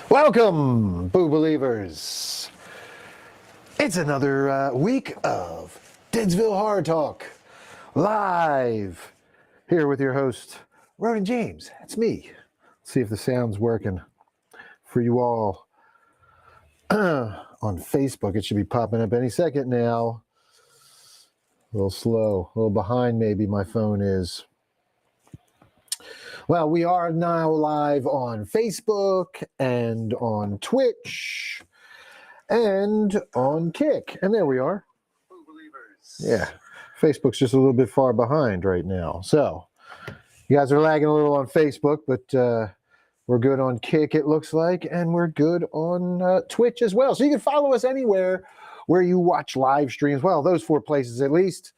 Welcome, Boo Believers. It's another week of Deadsville Horror Talk, live here with your host, Ronin James. That's me. Let's see if the sound's working for you all on Facebook. It should be popping up any second now. A little slow, a little behind maybe my phone is. Well, we are now live on Facebook and on Twitch and on Kick. And there we are. Yeah, Facebook's just a little bit far behind right now. So you guys are lagging a little on Facebook, but we're good on Kick, it looks like, and we're good on Twitch as well. So you can follow us anywhere where you watch live streams. Well, those four places at least.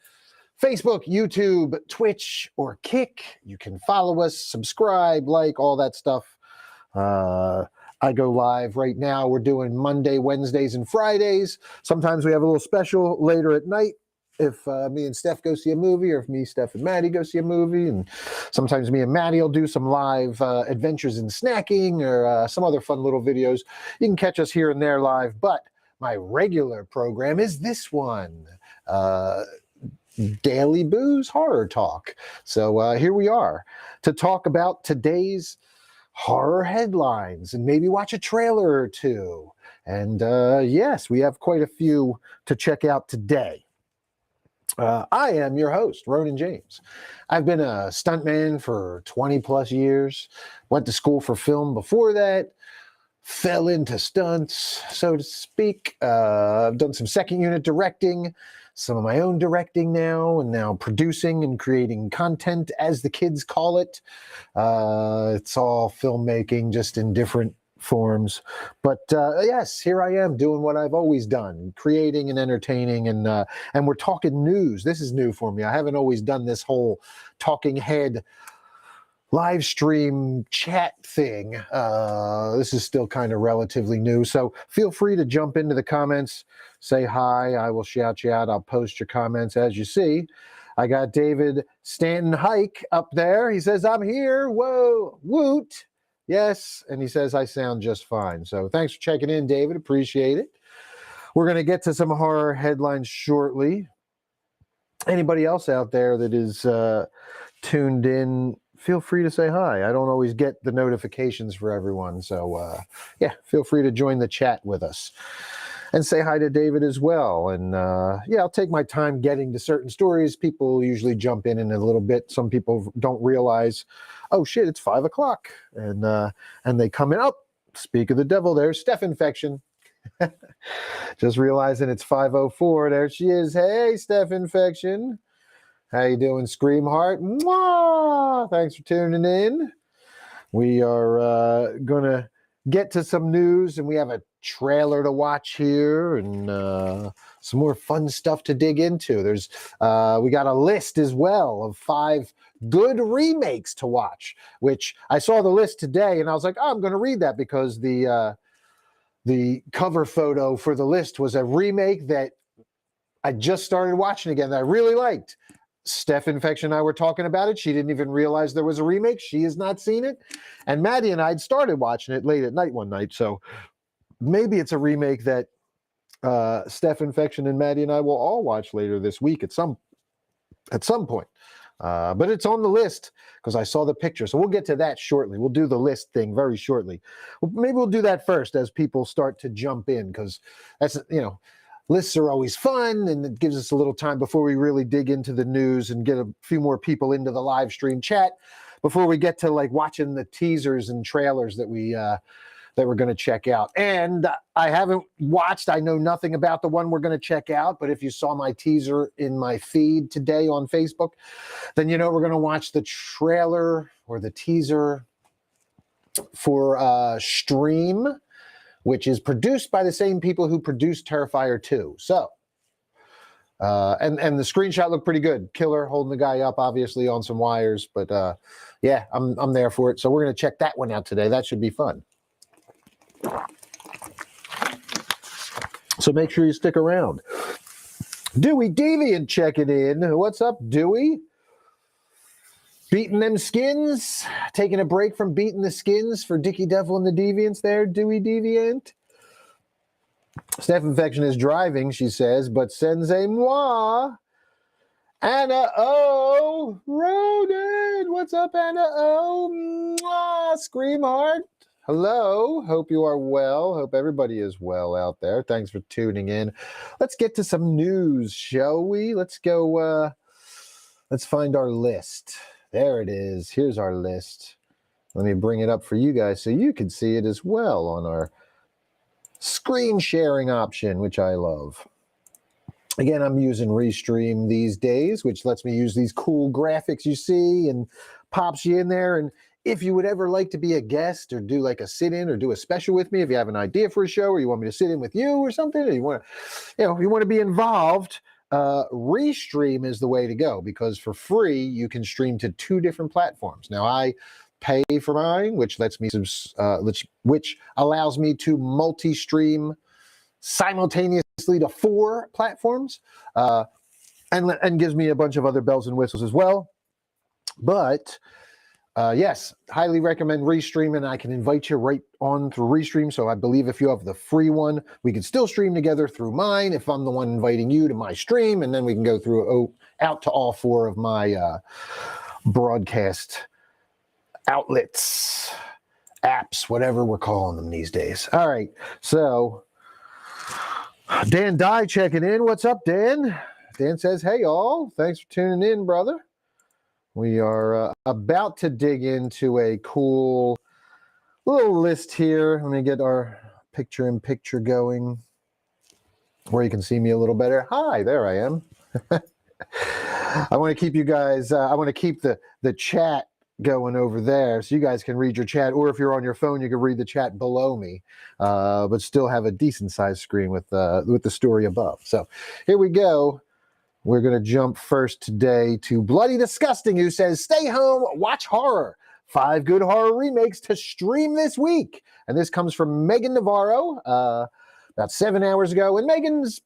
Facebook, YouTube, Twitch, or Kick. You can follow us, subscribe, like, all that stuff. I go live right now. We're doing Monday, Wednesdays, and Fridays. Sometimes we have a little special later at night if me and Steph go see a movie, or if me, Steph, and Maddie go see a movie. And sometimes me and Maddie will do some live adventures in snacking or some other fun little videos. You can catch us here and there live, but my regular program is this one. Daily Booze Horror Talk. So here we are to talk about today's horror headlines and maybe watch a trailer or two. And yes, we have quite a few to check out today. I am your host, Ronin James. I've been a stuntman for 20 plus years, went to school for film before that, fell into stunts, so to speak. I've done some second unit directing, some of my own directing now, and now producing and creating content, as the kids call it. It's all filmmaking, just in different forms. But yes, here I am doing what I've always done, creating and entertaining, and we're talking news. This is new for me. I haven't always done this whole talking head live stream chat thing. This is still kind of relatively new, so feel free to jump into the comments, say hi. I will shout you out. I'll post your comments as you see. I got David Stanton Hike up there. He says, I'm here. Whoa, woot. Yes, and he says I sound just fine. So thanks for checking in, David. Appreciate it. We're going to get to some horror headlines shortly. Anybody else out there that is tuned in, feel free to say hi. I don't always get the notifications for everyone. So, yeah, feel free to join the chat with us and say hi to David as well. And, yeah, I'll take my time getting to certain stories. People usually jump in a little bit. Some people don't realize, oh, shit, it's 5 o'clock. And they come in. Oh, speak of the devil, there's Steph Infection. Just realizing it's 5:04. There she is. Hey, Steph Infection. How you doing, Scream Heart? Mwah! Thanks for tuning in. We are going to get to some news, and we have a trailer to watch here, and some more fun stuff to dig into. There's we got a list as well of 5 good remakes to watch, which I saw the list today, and I was like, oh, I'm going to read that because the cover photo for the list was a remake that I just started watching again that I really liked. Steph Infection and I were talking about it. She didn't even realize there was a remake. She has not seen it. And Maddie and I had started watching it late at night one night. So maybe it's a remake that Steph Infection and Maddie and I will all watch later this week at some point. But it's on the list because I saw the picture. So we'll get to that shortly. We'll do the list thing very shortly. Maybe we'll do that first as people start to jump in, because that's, lists are always fun, and it gives us a little time before we really dig into the news and get a few more people into the live stream chat before we get to like watching the teasers and trailers that we're going to check out. And I haven't watched, I know nothing about the one we're going to check out, but if you saw my teaser in my feed today on Facebook, then you know we're going to watch the trailer or the teaser for Stream, which is produced by the same people who produced Terrifier 2. So, and the screenshot looked pretty good. Killer holding the guy up, obviously, on some wires. But, yeah, I'm there for it. So we're going to check that one out today. That should be fun. So make sure you stick around. Dewey Deviant checking in. What's up, Dewey? Beating them skins, taking a break from beating the skins for Dicky Devil and the Deviants there, Dewey Deviant. Steph Infection is driving, she says, but sensei moi. Anna O. Ronin. What's up, Anna O? Mwah. Scream Heart. Hello. Hope you are well. Hope everybody is well out there. Thanks for tuning in. Let's get to some news, shall we? Let's go. Let's find our list. There it is. Here's our list. Let me bring it up for you guys so you can see it as well on our screen sharing option, which I love. Again, I'm using Restream these days, which lets me use these cool graphics you see and pops you in there. And if you would ever like to be a guest or do like a sit-in or do a special with me, if you have an idea for a show or you want me to sit in with you or something, or you want to, if you want to be involved, Restream is the way to go, because for free you can stream to 2 different platforms. Now I pay for mine, which lets me which allows me to multi-stream simultaneously to 4 platforms, and gives me a bunch of other bells and whistles as well. But yes, highly recommend Restream, and I can invite you right on through Restream. So I believe if you have the free one, we can still stream together through mine if I'm the one inviting you to my stream, and then we can go through out to all 4 of my broadcast outlets, apps, whatever we're calling them these days. All right, so Dan Dye checking in. What's up, Dan? Dan says, hey, all. Thanks for tuning in, brother. We are about to dig into a cool little list here. Let me get our picture-in-picture going where you can see me a little better. Hi, there I am. I want to keep you guys, I want to keep the chat going over there so you guys can read your chat, or if you're on your phone you can read the chat below me, but still have a decent sized screen with the story above. So here we go. We're going to jump first today to Bloody Disgusting, who says, stay home, watch horror. 5 good horror remakes to stream this week. And this comes from Megan Navarro about 7 hours ago. And Megan's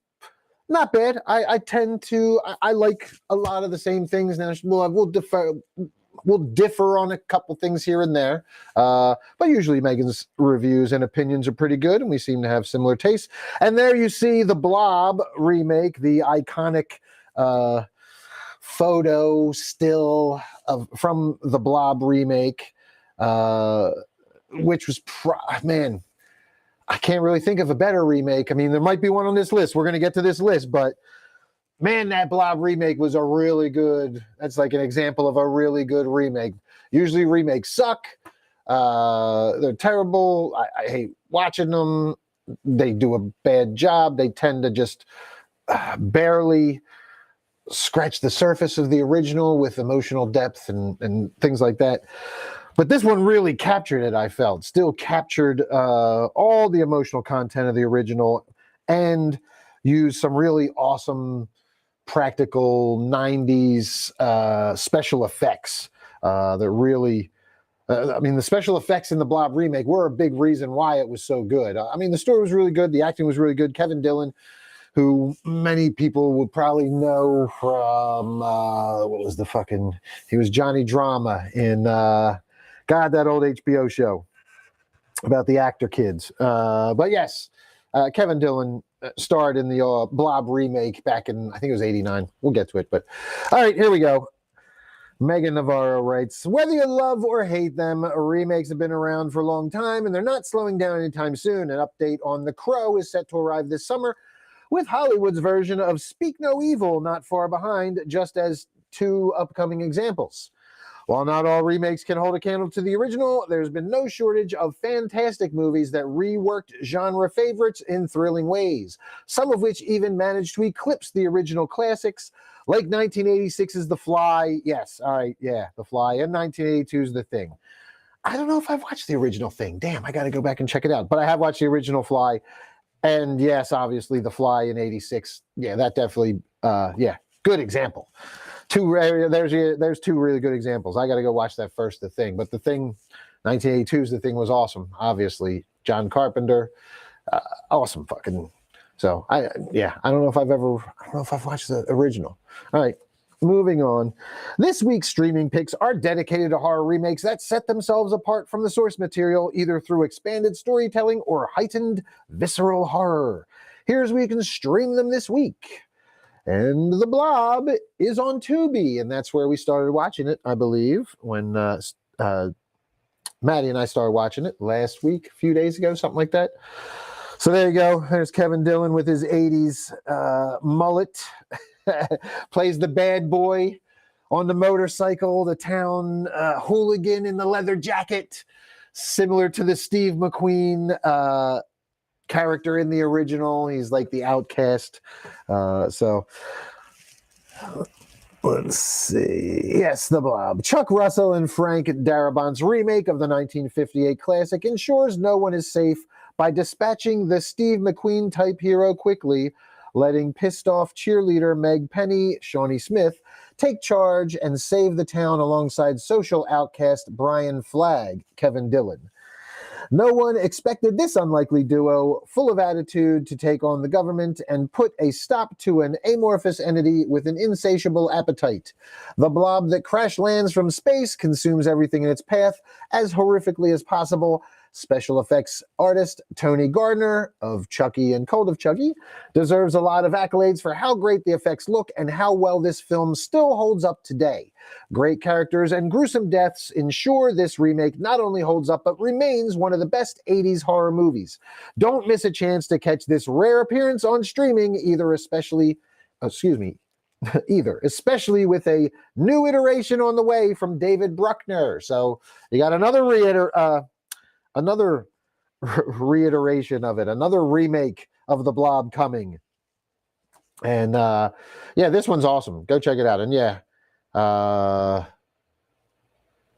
not bad. I tend to, I like a lot of the same things. Now we'll differ on a couple things here and there, but usually Megan's reviews and opinions are pretty good, and we seem to have similar tastes. And there you see the Blob remake, the iconic photo still from the Blob remake, which was, man, I can't really think of a better remake. I mean, there might be one on this list. We're going to get to this list, but man, that Blob remake was a really good, that's like an example of a really good remake. Usually remakes suck. They're terrible. I hate watching them. They do a bad job. They tend to just barely scratch the surface of the original with emotional depth and things like that. But this one really captured it, I felt. Still captured all the emotional content of the original and used some really awesome practical 90s special effects that really, I mean, the special effects in the Blob remake were a big reason why it was so good. I mean, the story was really good. The acting was really good. Kevin Dillon, who many people would probably know from, he was Johnny Drama in, that old HBO show about the actor kids. But yes, Kevin Dillon starred in the Blob remake back in, I think it was 89. We'll get to it, but all right, here we go. Megan Navarro writes, whether you love or hate them, remakes have been around for a long time, and they're not slowing down anytime soon. An update on The Crow is set to arrive this summer, with Hollywood's version of Speak No Evil not far behind, just as 2 upcoming examples. While not all remakes can hold a candle to the original, there's been no shortage of fantastic movies that reworked genre favorites in thrilling ways, some of which even managed to eclipse the original classics, like 1986's The Fly. Yes, all right, yeah, The Fly, and 1982's The Thing. I don't know if I've watched the original Thing. Damn, I got to go back and check it out. But I have watched the original Fly, and yes, obviously The Fly in 86. Yeah, that definitely, good example. There's 2 really good examples. I got to go watch that first, The Thing. But The Thing, 1982's The Thing was awesome. Obviously, John Carpenter, awesome fucking. So I don't know if I've watched the original. All right, moving on. This week's streaming picks are dedicated to horror remakes that set themselves apart from the source material, either through expanded storytelling or heightened visceral horror. Here's where you can stream them this week. And The Blob is on Tubi, and that's where we started watching it, I believe, when Maddie and I started watching it last week, a few days ago, something like that. So there you go. There's Kevin Dillon with his 80s mullet. Plays the bad boy on the motorcycle, the town hooligan in the leather jacket, similar to the Steve McQueen character in the original. He's like the outcast. So let's see. Yes, The Blob. Chuck Russell and Frank Darabont's remake of the 1958 classic ensures no one is safe by dispatching the Steve McQueen-type hero quickly, letting pissed-off cheerleader Meg Penny, Shawnee Smith, take charge and save the town alongside social outcast Brian Flagg, Kevin Dillon. No one expected this unlikely duo, full of attitude, to take on the government and put a stop to an amorphous entity with an insatiable appetite. The blob that crash lands from space consumes everything in its path as horrifically as possible. Special effects artist Tony Gardner of Chucky and Cult of Chucky deserves a lot of accolades for how great the effects look and how well this film still holds up today. Great characters and gruesome deaths ensure this remake not only holds up but remains one of the best 80s horror movies. Don't miss a chance to catch this rare appearance on streaming, especially with a new iteration on the way from David Bruckner. So you got another reiteration of it, another remake of The Blob coming. And yeah, this one's awesome. Go check it out. And yeah,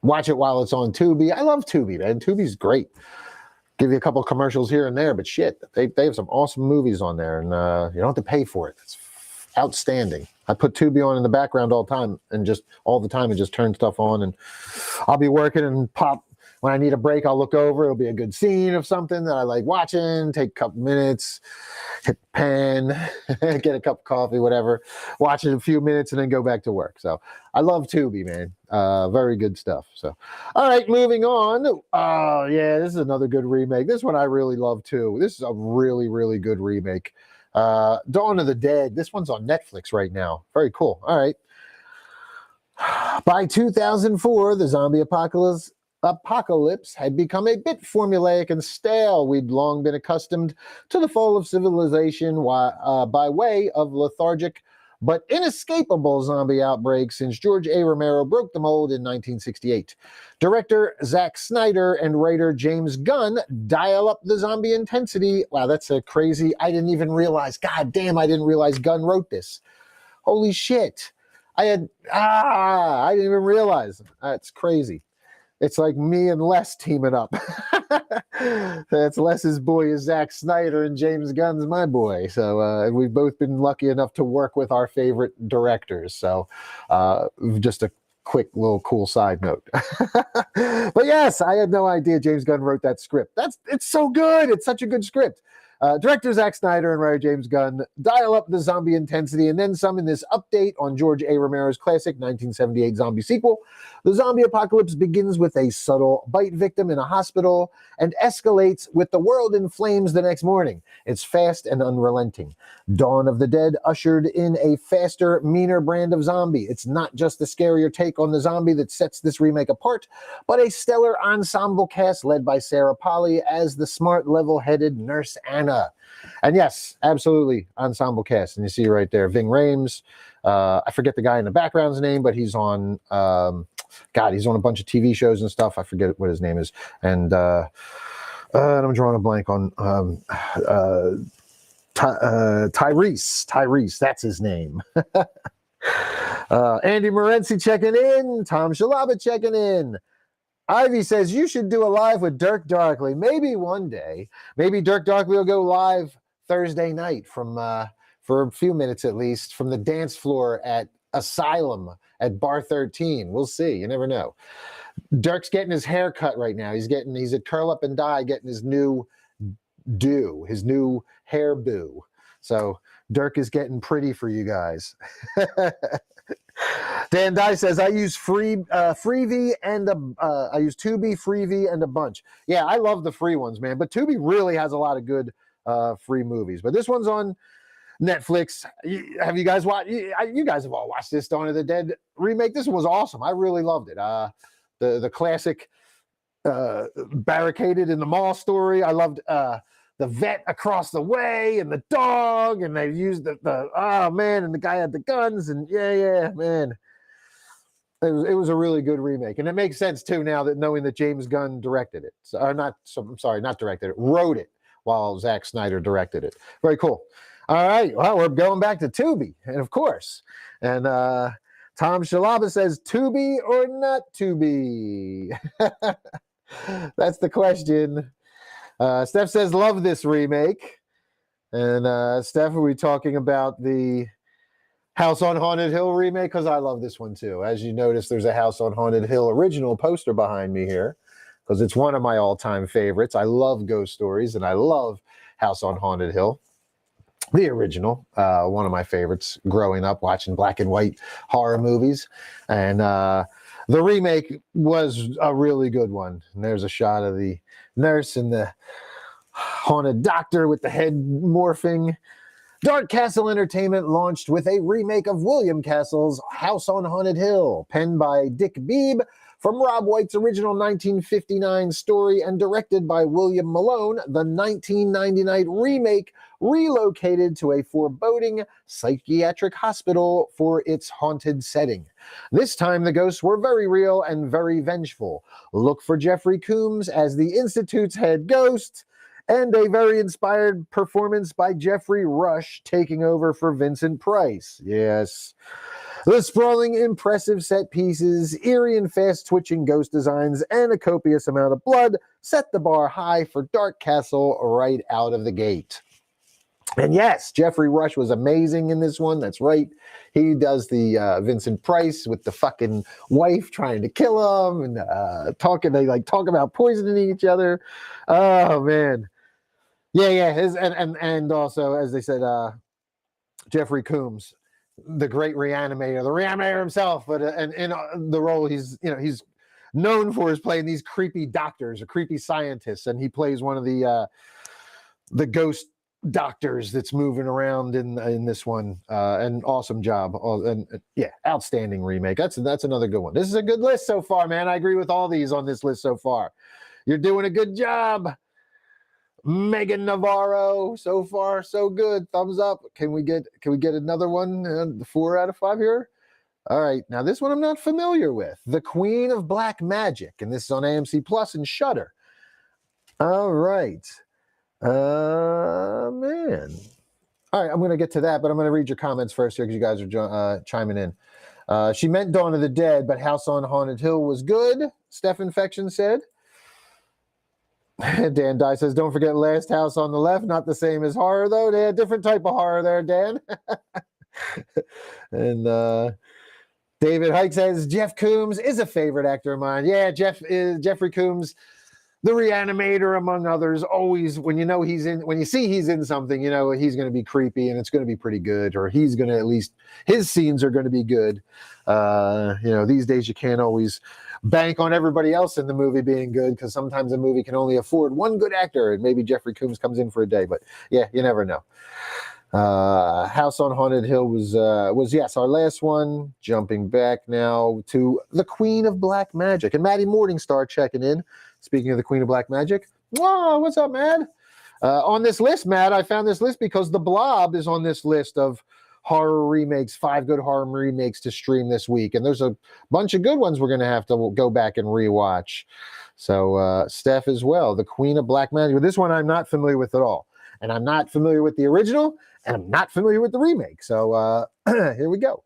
watch it while it's on Tubi. I love Tubi, man. Tubi's great. Give you a couple of commercials here and there, but shit, they have some awesome movies on there, and you don't have to pay for it. It's outstanding. I put Tubi on in the background all the time, and just turn stuff on, and I'll be working and pop. When I need a break, I'll look over. It'll be a good scene of something that I like watching, take a couple minutes, hit the pen, get a cup of coffee, whatever, watch it a few minutes, and then go back to work. So I love Tubi, man. Very good stuff. So, all right, moving on. Oh, yeah, this is another good remake. This one I really love, too. This is a really, really good remake. Dawn of the Dead. This one's on Netflix right now. Very cool. All right. By 2004, the zombie apocalypse had become a bit formulaic and stale. We'd long been accustomed to the fall of civilization by way of lethargic but inescapable zombie outbreaks since George A. Romero broke the mold in 1968. Director Zack Snyder and writer James Gunn dial up the zombie intensity. Wow, that's a crazy. I didn't even realize. God damn, I didn't realize Gunn wrote this. Holy shit. I didn't even realize. That's crazy. It's like me and Les teaming up. That's Les's boy is Zack Snyder and James Gunn's my boy. So and we've both been lucky enough to work with our favorite directors. So just a quick little cool side note. But yes, I had no idea James Gunn wrote that script. It's so good. It's such a good script. Director Zack Snyder and writer James Gunn dial up the zombie intensity and then some in this update on George A. Romero's classic 1978 zombie sequel. The zombie apocalypse begins with a subtle bite victim in a hospital and escalates with the world in flames the next morning. It's fast and unrelenting. Dawn of the Dead ushered in a faster, meaner brand of zombie. It's not just the scarier take on the zombie that sets this remake apart, but a stellar ensemble cast led by Sarah Polley as the smart, level-headed Nurse Anna. And yes, absolutely, ensemble cast. And you see right there, Ving Rhames. I forget the guy in the background's name, but he's on, he's on a bunch of TV shows and stuff. I forget what his name is. And I'm drawing a blank on Tyrese, that's his name. Andy Morency checking in. Tom Shalaba checking in. Ivy says, you should do a live with Dirk Darkley. Maybe one day. Maybe Dirk Darkley will go live Thursday night from for a few minutes at least from the dance floor at Asylum at Bar 13. We'll see. You never know. Dirk's getting his hair cut right now. He's at Curl Up and Dye getting his new his new hair boo. So Dirk is getting pretty for you guys. Dan Dye says I use Freevee and I use Tubi, Freevee, and a bunch. Yeah, I love the free ones, man. But Tubi really has a lot of good free movies. But this one's on Netflix. Have you guys watched? You guys have all watched this Dawn of the Dead remake. This one was awesome. I really loved it. The classic barricaded in the mall story. I loved the vet across the way and the dog, and they used the oh man, and the guy had the guns, and yeah, man. It was a really good remake, and it makes sense too now that knowing that James Gunn directed it. I'm sorry, not directed it, wrote it while Zack Snyder directed it. Very cool. All right, well, we're going back to Tubi, and of course, and Tom Shalaba says Tubi or not Tubi. That's the question. Steph says love this remake, and Steph, are we talking about the House on Haunted Hill remake? Because I love this one too. As you notice, there's a House on Haunted Hill original poster behind me here because it's one of my all-time favorites. I love ghost stories, and I love House on Haunted Hill. The original, one of my favorites growing up, watching black and white horror movies. And the remake was a really good one. And there's a shot of the nurse and the haunted doctor with the head morphing. Dark Castle Entertainment launched with a remake of William Castle's House on Haunted Hill, penned by Dick Beebe from Rob White's original 1959 story and directed by William Malone. The 1999 remake relocated to a foreboding psychiatric hospital for its haunted setting. This time, the ghosts were very real and very vengeful. Look for Jeffrey Combs as the Institute's head ghost, and a very inspired performance by Jeffrey Rush taking over for Vincent Price. Yes. The sprawling, impressive set pieces, eerie and fast-twitching ghost designs, and a copious amount of blood set the bar high for Dark Castle right out of the gate. And yes, Jeffrey Rush was amazing in this one. That's right. He does the Vincent Price with the fucking wife trying to kill him and they talk about poisoning each other. Oh man. Yeah. And also, as they said, Jeffrey Combs, the great reanimator, the reanimator himself, but and in the role he's known for is playing these creepy doctors or creepy scientists, and he plays one of the ghost doctors that's moving around in this one. An awesome job, and yeah, outstanding remake. That's another good one. This is a good list so far, man. I agree with all these on this list so far. You're doing a good job, Megan Navarro. So far, so good. Thumbs up. Can we get another one? 4 out of 5 here. All right. Now this one I'm not familiar with. The Queen of Black Magic, and this is on AMC Plus and Shudder. All right. Man. All right, I'm going to get to that, but I'm going to read your comments first here because you guys are chiming in. She meant Dawn of the Dead, but House on Haunted Hill was good, Steph Infection said. Dan Dye says, don't forget Last House on the Left, not the same as horror, though. They had a different type of horror there, Dan. And David Hike says, Jeff Combs is a favorite actor of mine. Yeah, Jeffrey Combs, the reanimator, among others. Always, when you see he's in something, you know he's going to be creepy and it's going to be pretty good, or he's going to, at least his scenes are going to be good. These days you can't always bank on everybody else in the movie being good, because sometimes a movie can only afford one good actor, and maybe Jeffrey Combs comes in for a day. But yeah, you never know. House on Haunted Hill was yes, our last one. Jumping back now to the Queen of Black Magic, and Maddie Morningstar checking in. Speaking of the Queen of Black Magic, oh, what's up, Matt? On this list, Matt, I found this list because The Blob is on this list of horror remakes, 5 good horror remakes to stream this week, and there's a bunch of good ones we're going to have to go back and rewatch. So Steph as well, the Queen of Black Magic. This one I'm not familiar with at all, and I'm not familiar with the original, and I'm not familiar with the remake. So here we go.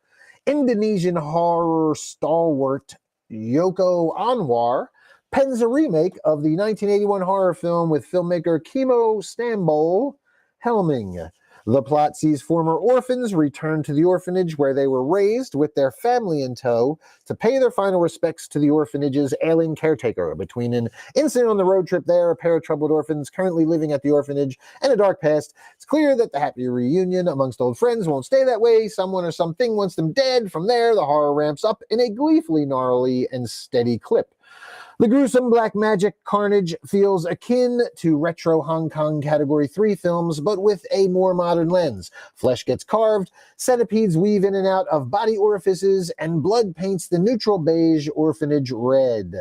Indonesian horror stalwart Yoko Anwar pens a remake of the 1981 horror film with filmmaker Kimo Stambol helming. The plot sees former orphans return to the orphanage where they were raised with their family in tow to pay their final respects to the orphanage's ailing caretaker. Between an incident on the road trip there, a pair of troubled orphans currently living at the orphanage, and a dark past, it's clear that the happy reunion amongst old friends won't stay that way. Someone or something wants them dead. From there, the horror ramps up in a gleefully gnarly and steady clip. The gruesome black magic carnage feels akin to retro Hong Kong Category 3 films, but with a more modern lens. Flesh gets carved, centipedes weave in and out of body orifices, and blood paints the neutral beige orphanage red.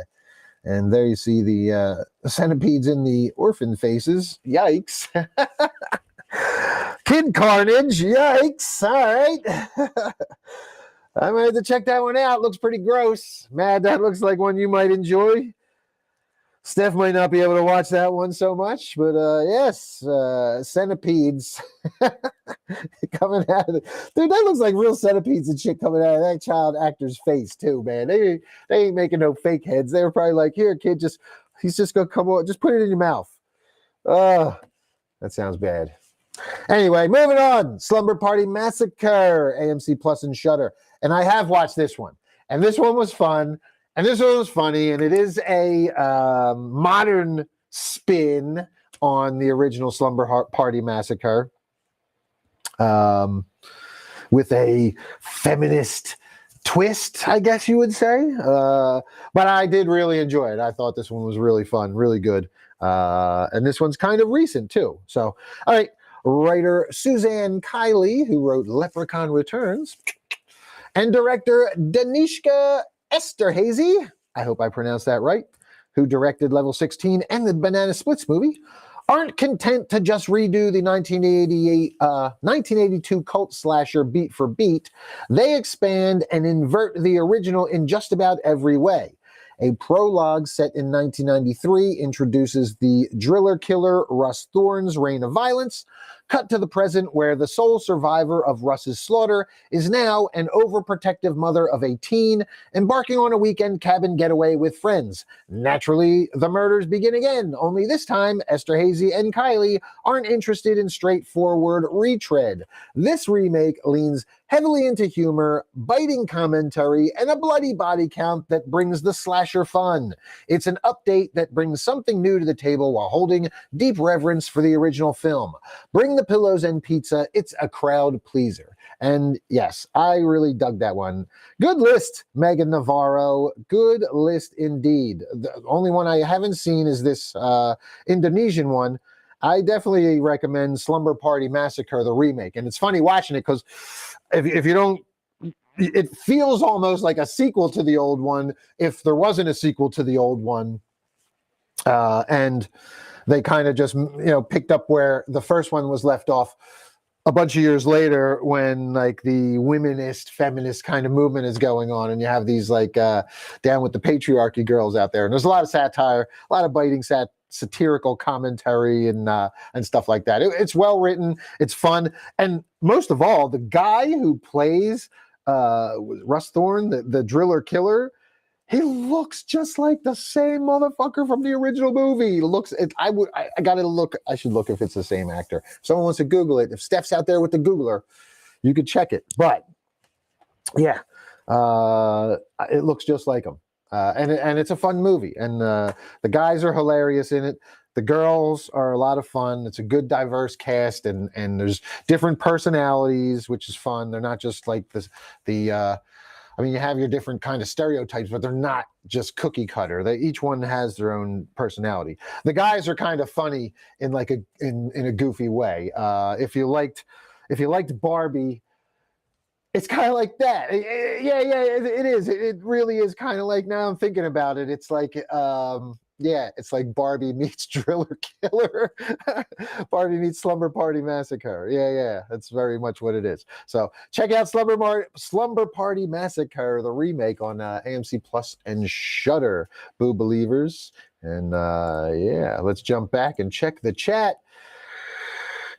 And there you see the centipedes in the orphan faces. Yikes. Kid carnage. Yikes. All right. I might have to check that one out. Looks pretty gross. Mad, that looks like one you might enjoy. Steph might not be able to watch that one so much, but yes, centipedes coming out of it. Dude, that looks like real centipedes and shit coming out of that child actor's face too, man. They ain't making no fake heads. They were probably like, here, kid, he's just gonna come on, just put it in your mouth. That sounds bad. Anyway, moving on. Slumber Party Massacre, AMC Plus and Shudder. And I have watched this one. And this one was fun. And this one was funny. And it is a modern spin on the original Slumber Party Massacre with a feminist twist, I guess you would say. But I did really enjoy it. I thought this one was really fun, really good. And this one's kind of recent, too. So, all right. Writer Suzanne Kiley, who wrote Leprechaun Returns, and director Danishka Esterhazy, I hope I pronounced that right, who directed Level 16 and the Banana Splits movie, aren't content to just redo the 1982 cult slasher beat for beat. They expand and invert the original in just about every way. A prologue set in 1993 introduces the driller killer Russ Thorne's reign of violence. Cut to the present, where the sole survivor of Russ's slaughter is now an overprotective mother of a teen embarking on a weekend cabin getaway with friends. Naturally, the murders begin again, only this time Esterhazy and Kiley aren't interested in straightforward retread. This remake leans heavily into humor, biting commentary, and a bloody body count that brings the slasher fun. It's an update that brings something new to the table while holding deep reverence for the original film. Bring the pillows and pizza. It's a crowd pleaser. And yes, I really dug that one. Good list, Megan Navarro. Good list indeed. The only one I haven't seen is this Indonesian one. I definitely recommend Slumber Party Massacre, the remake. And it's funny watching it because if you don't, it feels almost like a sequel to the old one if there wasn't a sequel to the old one. And they kind of just, picked up where the first one was left off a bunch of years later when like the womanist, feminist kind of movement is going on. And you have these like down with the patriarchy girls out there. And there's a lot of satire, a lot of biting satirical commentary and stuff like that. It's well written. It's fun. And most of all, the guy who plays Russ Thorne, the driller killer, he looks just like the same motherfucker from the original movie. I gotta look. I should look if it's the same actor. If someone wants to Google it. If Steph's out there with the Googler, you could check it. But yeah, it looks just like him. And it's a fun movie. And the guys are hilarious in it. The girls are a lot of fun. It's a good, diverse cast, and there's different personalities, which is fun. They're not just like you have your different kind of stereotypes, but they're not just cookie cutter. Each one has their own personality. The guys are kind of funny in like in a goofy way. If you liked Barbie, it's kind of like that. It is. It really is kind of like, now I'm thinking about it, it's like, it's like Barbie meets Driller Killer. Barbie meets Slumber Party Massacre. Yeah, that's very much what it is. So check out Slumber Party Massacre, the remake on AMC Plus and Shudder, Boo Believers. And let's jump back and check the chat.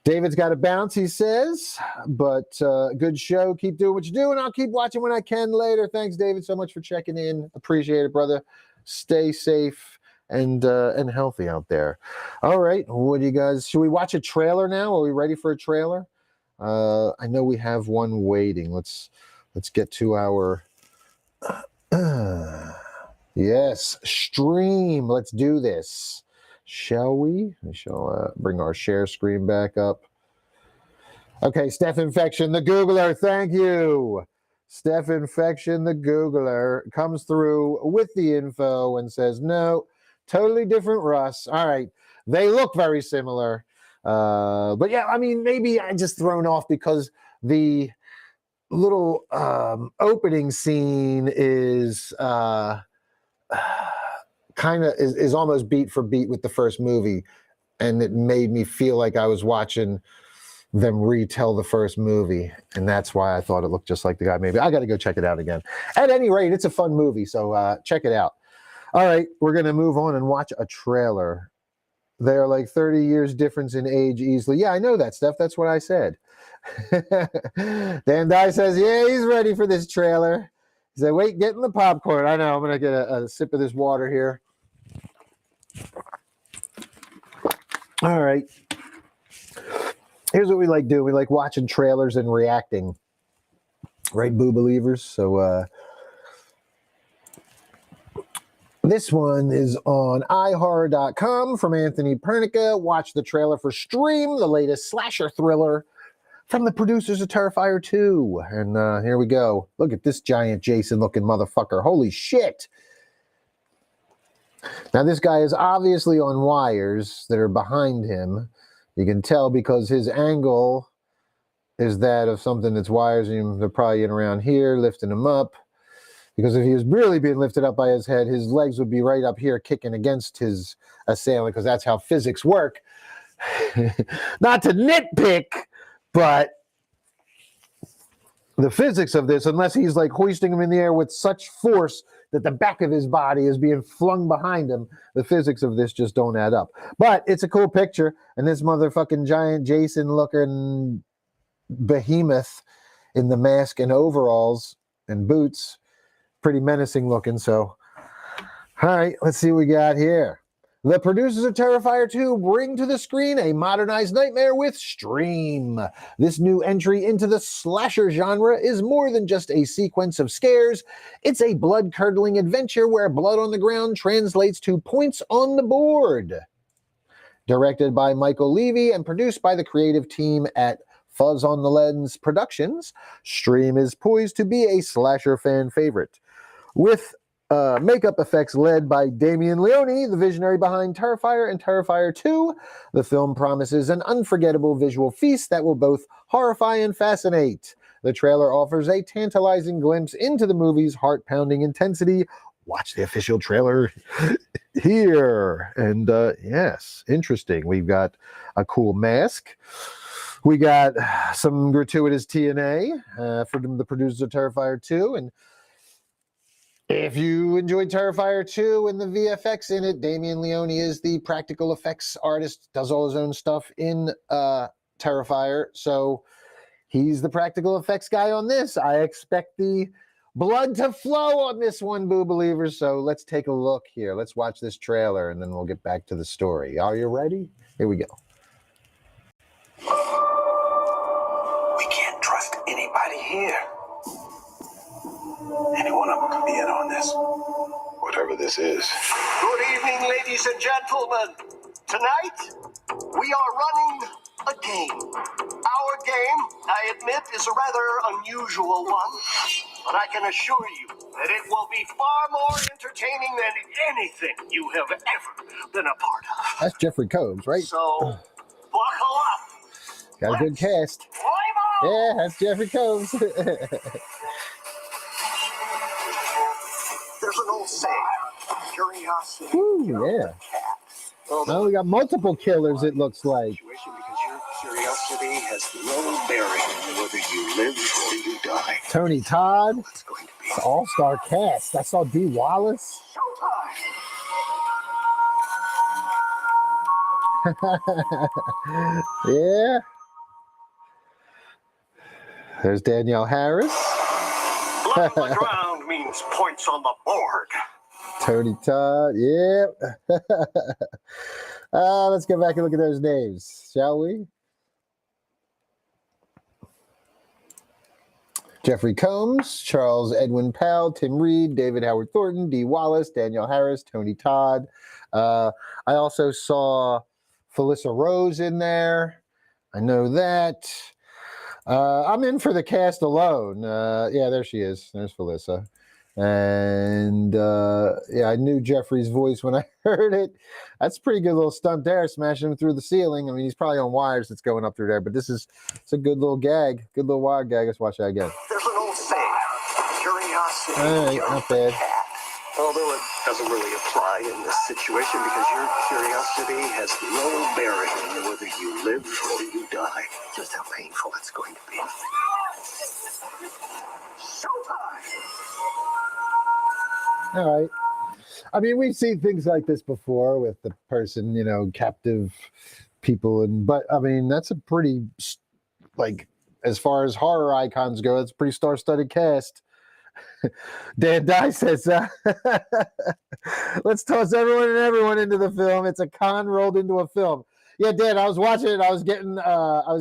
David's got to bounce, he says, but good show. Keep doing what you do, and I'll keep watching when I can later. Thanks, David, so much for checking in. Appreciate it, brother. Stay safe and healthy out there. All right, what do you guys? Should we watch a trailer now? Are we ready for a trailer? I know we have one waiting. Let's get to our yes, stream. Let's do this. Shall we? I shall bring our share screen back up. Okay, Steph Infection, the Googler. Thank you. Steph Infection, the Googler, comes through with the info and says, no, totally different Russ. All right. They look very similar. But yeah, I mean, maybe I'm just thrown off because the little opening scene is kind of is almost beat for beat with the first movie. And it made me feel like I was watching them retell the first movie, and that's why I thought it looked just like the guy. Maybe I got to go check it out again. At any rate, it's a fun movie, so check it out. All right, we're going to move on and watch a trailer. They are like 30 years difference in age easily. Yeah, I know that, Steph. That's what I said. Dan Dye says, yeah, he's ready for this trailer. He said, wait, get in the popcorn. I know, I'm going to get a sip of this water here. All right. Here's what we like doing. We like watching trailers and reacting. Right, Boo Believers? So this one is on iHorror.com from Anthony Pernica. Watch the trailer for Stream, the latest slasher thriller from the producers of Terrifier 2. And here we go. Look at this giant Jason-looking motherfucker. Holy shit! Now, this guy is obviously on wires that are behind him. You can tell because his angle is that of something that's wires. They're probably in around here, lifting him up. Because if he was really being lifted up by his head, his legs would be right up here kicking against his assailant, because that's how physics work. Not to nitpick, but the physics of this, unless he's like hoisting him in the air with such force that the back of his body is being flung behind him, the physics of this just don't add up. But it's a cool picture, and this motherfucking giant Jason-looking behemoth in the mask and overalls and boots, pretty menacing looking. So, all right, let's see what we got here. The producers of Terrifier 2 bring to the screen a modernized nightmare with Stream. This new entry into the slasher genre is more than just a sequence of scares. It's a blood-curdling adventure where blood on the ground translates to points on the board. Directed by Michael Levy and produced by the creative team at Fuzz on the Lens Productions, Stream is poised to be a slasher fan favorite. With makeup effects led by Damien Leone, the visionary behind Terrifier and Terrifier 2, the film promises an unforgettable visual feast that will both horrify and fascinate. The trailer offers a tantalizing glimpse into the movie's heart-pounding intensity. Watch the official trailer here. And yes, interesting. We've got a cool mask. We got some gratuitous TNA from the producers of Terrifier 2, and if you enjoyed Terrifier 2 and the VFX in it, Damien Leone is the practical effects artist, does all his own stuff in Terrifier. So he's the practical effects guy on this. I expect the blood to flow on this one, Boo Believers. So let's take a look here. Let's watch this trailer, and then we'll get back to the story. Are you ready? Here we go. We can't trust anybody here. Any one of them could be in on this. Whatever this is. Good evening, ladies and gentlemen. Tonight, we are running a game. Our game, I admit, is a rather unusual one, but I can assure you that it will be far more entertaining than anything you have ever been a part of. That's Jeffrey Combs, right? So, buckle up. Got a good cast. Yeah, that's Jeffrey Combs. There's an old saying, curiosity. Ooh, yeah. Now we got multiple killers, it looks like. Because your curiosity has no bearing whether you live or you die. Tony Todd. It's going to be It's all-star cast. I saw Dee Wallace. showtime. Yeah. There's Danielle Harris. Blood on the ground means points on the board. Tony Todd. Yep. Let's go back and look at those names, shall we? Jeffrey Combs, Charles Edwin Powell, Tim Reed, David Howard Thornton, Dee Wallace, Danielle Harris, Tony Todd. I also saw Felissa Rose in there. I know that. I'm in for the cast alone. Yeah, there she is. There's Felissa. And yeah, I knew Jeffrey's voice when I heard it. That's a pretty good little stunt there, smashing him through the ceiling. I mean, he's probably on wires that's going up through there, but it's a good little gag, good little wire gag. Let's watch that again. There's an old saying, curiosity All right, kills not the bad. cat. Although it doesn't really apply in this situation because your curiosity has no bearing on whether you live or you die. Just how painful it's going to be. Showtime! All right. I mean, we've seen things like this before with the person, captive people, but I mean, that's a pretty, like, as far as horror icons go, it's a pretty star-studded cast. Dan Dye says, let's toss everyone into the film. It's a con rolled into a film. Yeah, Dan, I was watching it. I was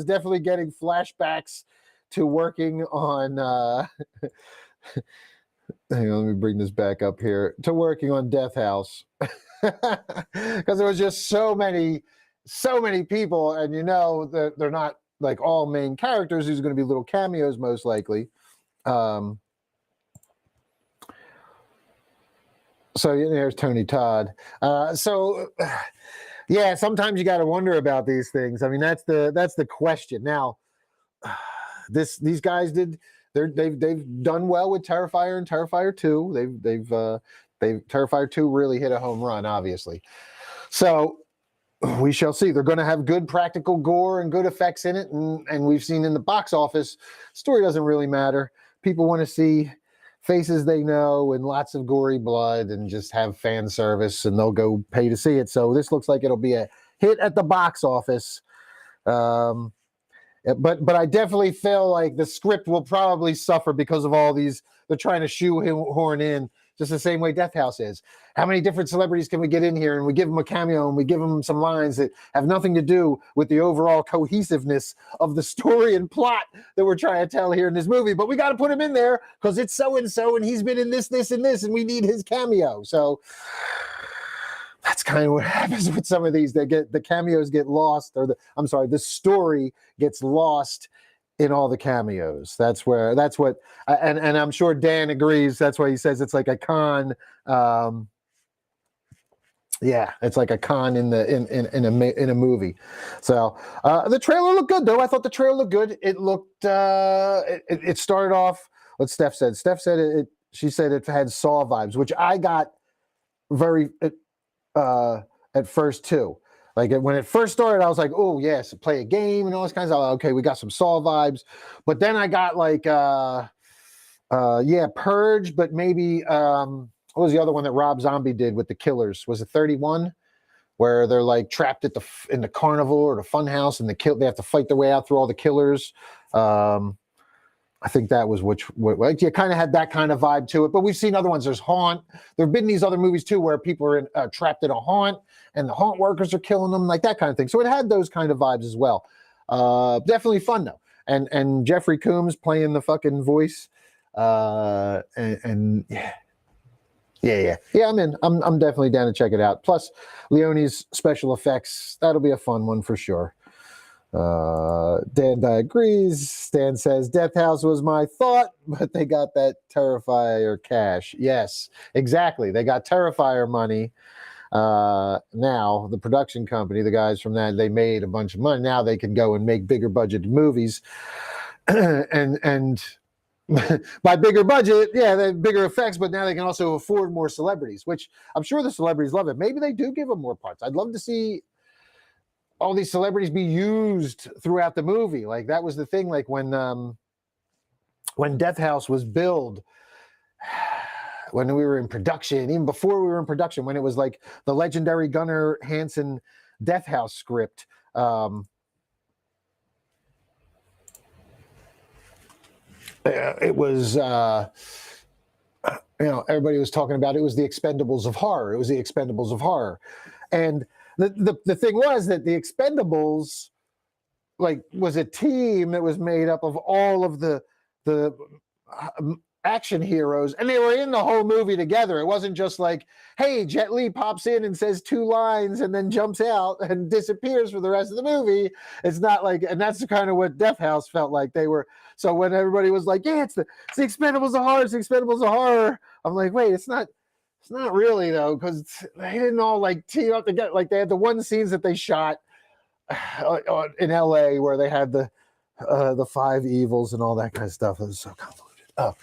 definitely getting flashbacks to working on, hang on, let me bring this back up here, to working on Death House. Because there was just so many people, and they're not like all main characters. There's going to be little cameos most likely. So there's Tony Todd. Yeah, sometimes you got to wonder about these things. I mean, that's the question. Now, these guys they've done well with Terrifier and Terrifier 2. They've Terrifier 2 really hit a home run, obviously. So we shall see. They're going to have good practical gore and good effects in it, and we've seen in the box office, story doesn't really matter. People want to see faces they know and lots of gory blood and just have fan service, and they'll go pay to see it. So this looks like it'll be a hit at the box office. But I definitely feel like the script will probably suffer because of all these. They're trying to shoehorn in just the same way Death House is. How many different celebrities can we get in here, and we give them a cameo and we give them some lines that have nothing to do with the overall cohesiveness of the story and plot that we're trying to tell here in this movie, but we got to put him in there because it's so-and-so and he's been in this, and this, and we need his cameo. So that's kind of what happens with some of these. The cameos get lost, or the story gets lost in all the cameos. That's what, and I'm sure Dan agrees. That's why he says it's like a con. Yeah, it's like a con in a movie. So the trailer looked good, though. I thought the trailer looked good. It looked. It started off. What Steph said. Steph said it. She said it had Saw vibes, which I got very at first too. Like when it first started, I was like, "Oh yes, play a game and all this kinds of." Okay, we got some Saw vibes, but then I got like, Purge, but maybe what was the other one that Rob Zombie did with the killers? Was it 31, where they're like trapped in the carnival or the fun house, and they have to fight their way out through all the killers. I think that was you kind of had that kind of vibe to it. But we've seen other ones. There's Haunt. There have been these other movies too where people are trapped in a haunt and the haunt workers are killing them, like that kind of thing. So it had those kind of vibes as well. Definitely fun though. And Jeffrey Combs playing the fucking voice. And yeah. I'm in. I'm definitely down to check it out. Plus Leone's special effects. That'll be a fun one for sure. Dan agrees. Stan says Death House was my thought, but they got that Terrifier cash. Yes, exactly. They got Terrifier money. Now the production company, the guys from that, they made a bunch of money. Now they can go and make bigger budget movies, and by bigger budget, yeah, they have bigger effects, but now they can also afford more celebrities, which I'm sure the celebrities love it. Maybe they do give them more parts. I'd love to see all these celebrities be used throughout the movie. Like that was the thing. Like when Death House was billed, when we were in production, even before we were in production, when it was like the legendary Gunnar Hansen Death House script. It was, everybody was talking about it was the Expendables of horror. It was the Expendables of horror, and the thing was that the Expendables, like, was a team that was made up of all of the action heroes, and they were in the whole movie together. It wasn't just like, hey, Jet Li pops in and says 2 lines and then jumps out and disappears for the rest of the movie. It's not like, and that's kind of what Death House felt like. They were, so when everybody was like, yeah, it's the Expendables of horror, it's the Expendables of horror, I'm like, wait, it's not really though, because they didn't all like team up together. Like they had the one scenes that they shot in LA where they had the 5 evils and all that kind of stuff. It was so convoluted. Oh,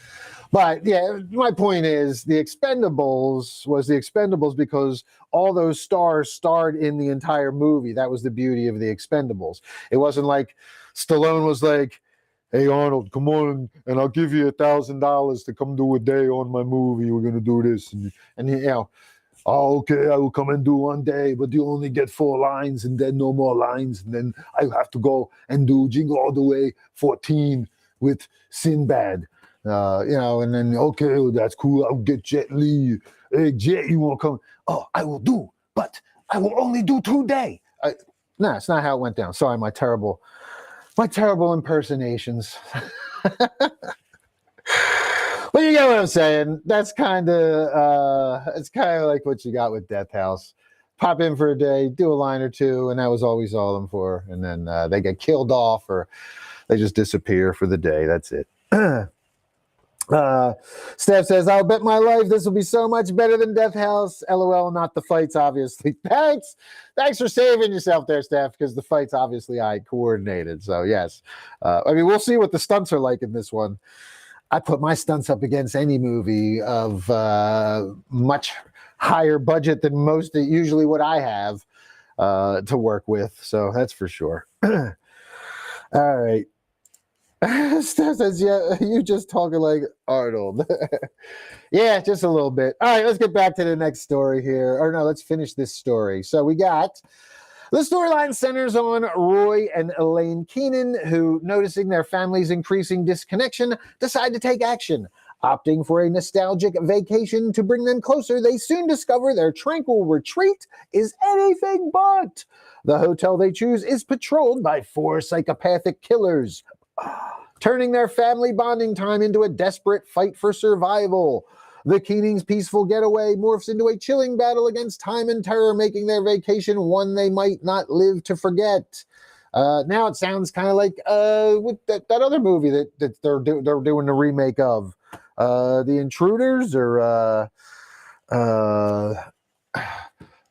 but yeah, my point is the Expendables was the Expendables because all those stars starred in the entire movie. That was the beauty of the Expendables. It wasn't like Stallone was like, hey Arnold, come on, and I'll give you $1,000 to come do a day on my movie. We're gonna do this, and you know, oh, okay, I will come and do one day, but you only get 4 lines, and then no more lines, and then I have to go and do Jingle All the Way 14 with Sinbad, you know, and then okay, well, that's cool. I'll get Jet Li. Hey Jet, you want to come? Oh, I will do, but I will only do 2 days. No, it's not how it went down. Sorry, my terrible impersonations. Well, you get what I'm saying. That's kind of it's kind of like what you got with Death House. Pop in for a day, do a line or 2, and that was all we saw them for. And then they get killed off or they just disappear for the day. That's it. Steph says, I'll bet my life this will be so much better than Death House. LOL, not the fights, obviously. Thanks for saving yourself there, Steph, because the fights obviously I coordinated. So yes, I mean, we'll see what the stunts are like in this one. I put my stunts up against any movie of much higher budget than most, usually what I have to work with. So that's for sure. All right. Steph says, yeah, you just talking like Arnold. Yeah, just a little bit. All right, let's get back to the next story here. Or no, let's finish this story. So we got the storyline centers on Roy and Elaine Keenan, who, noticing their family's increasing disconnection, decide to take action. Opting for a nostalgic vacation to bring them closer, they soon discover their tranquil retreat is anything but. The hotel they choose is patrolled by 4 psychopathic killers, turning their family bonding time into a desperate fight for survival. The Keenings' peaceful getaway morphs into a chilling battle against time and terror, making their vacation one they might not live to forget. Now it sounds kind of like with that other movie that they're doing the remake of, The Intruders, or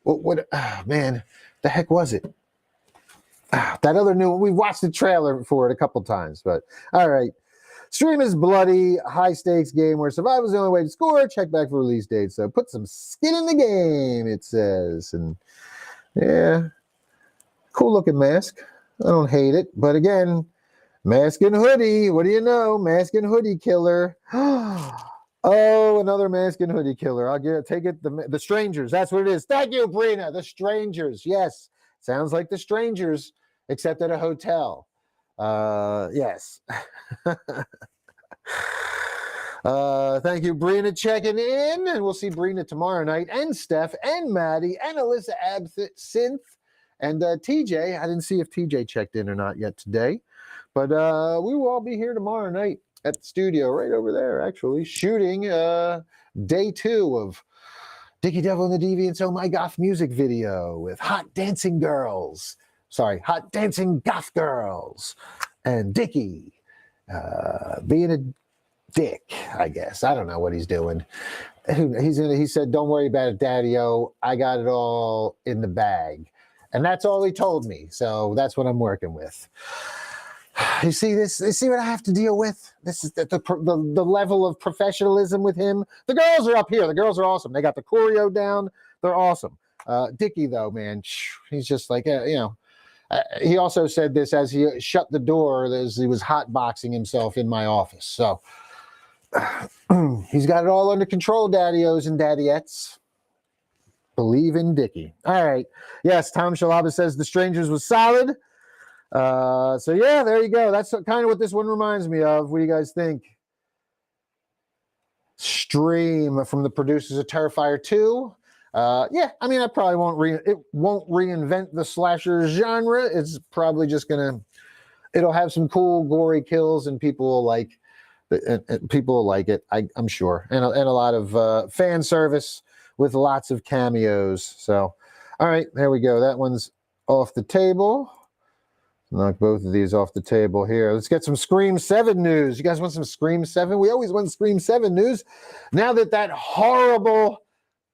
what man, the heck was it? That other new one. We watched the trailer for it a couple times, but all right. Stream is bloody, high-stakes game where survival is the only way to score. Check back for release date. So put some skin in the game, it says. And yeah, cool-looking mask. I don't hate it. But again, mask and hoodie. What do you know? Mask and hoodie killer. Oh, another mask and hoodie killer. Take it. The Strangers. That's what it is. Thank you, Brina. The Strangers. Yes. Sounds like The Strangers, except at a hotel. Yes. Thank you, Brina, checking in, and we'll see Brina tomorrow night, and Steph, and Maddie, and Alyssa Absinthe, and TJ. I didn't see if TJ checked in or not yet today, but we will all be here tomorrow night at the studio, right over there, actually, shooting day 2 of Dickie Devil and the Deviants Oh My Goth music video with hot dancing girls. Sorry, hot dancing goth girls. And Dickie being a dick, I guess. I don't know what he's doing. He said, don't worry about it, Daddy-O. I got it all in the bag. And that's all he told me. So that's what I'm working with. You see this? You see what I have to deal with? This is the level of professionalism with him. The girls are up here. The girls are awesome. They got the choreo down. They're awesome. Dickie, though, man, he's just like, you know. He also said this as he shut the door as he was hotboxing himself in my office. So he's got it all under control, daddy-os and daddiettes. Believe in Dickie. All right. Yes, Tom Shalaba says The Strangers was solid. So, yeah, there you go. That's kind of what this one reminds me of. What do you guys think? Stream from the producers of Terrifier 2. Yeah, I mean, I probably won't reinvent the slasher genre. It's probably just it'll have some cool, gory kills, and people will like and people like it, I'm sure, and a lot of fan service with lots of cameos. So, all right, there we go. That one's off the table. Knock both of these off the table here. Let's get some Scream 7 news. You guys want some Scream 7? We always want Scream 7 news. Now that horrible,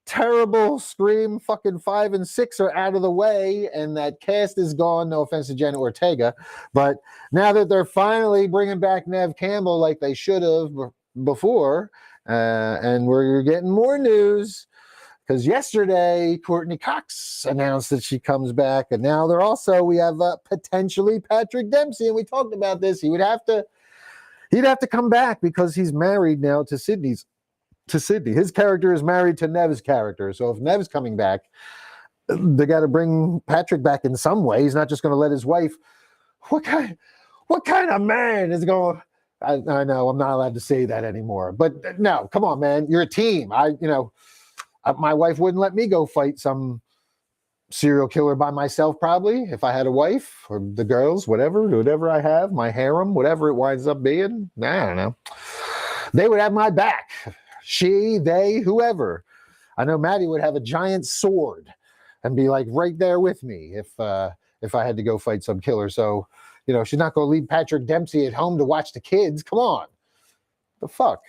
terrible Scream fucking 5 and 6 are out of the way and that cast is gone, no offense to Jenna Ortega, but now that they're finally bringing back Neve Campbell like they should have before, and we're getting more news, because yesterday Courtney Cox announced that she comes back, and now we have potentially Patrick Dempsey, and we talked about this. He'd have to come back because he's married now to Sydney. His character is married to Neve's character, so if Neve's coming back, they got to bring Patrick back in some way. He's not just going to let his wife. What kind of man is going? I know I'm not allowed to say that anymore, but no, come on, man, you're a team. My wife wouldn't let me go fight some serial killer by myself, probably, if I had a wife or the girls, whatever I have, my harem, whatever it winds up being. I don't know. They would have my back. She, they, whoever. I know Maddie would have a giant sword and be like right there with me if I had to go fight some killer. So, she's not going to leave Patrick Dempsey at home to watch the kids. Come on. The fuck?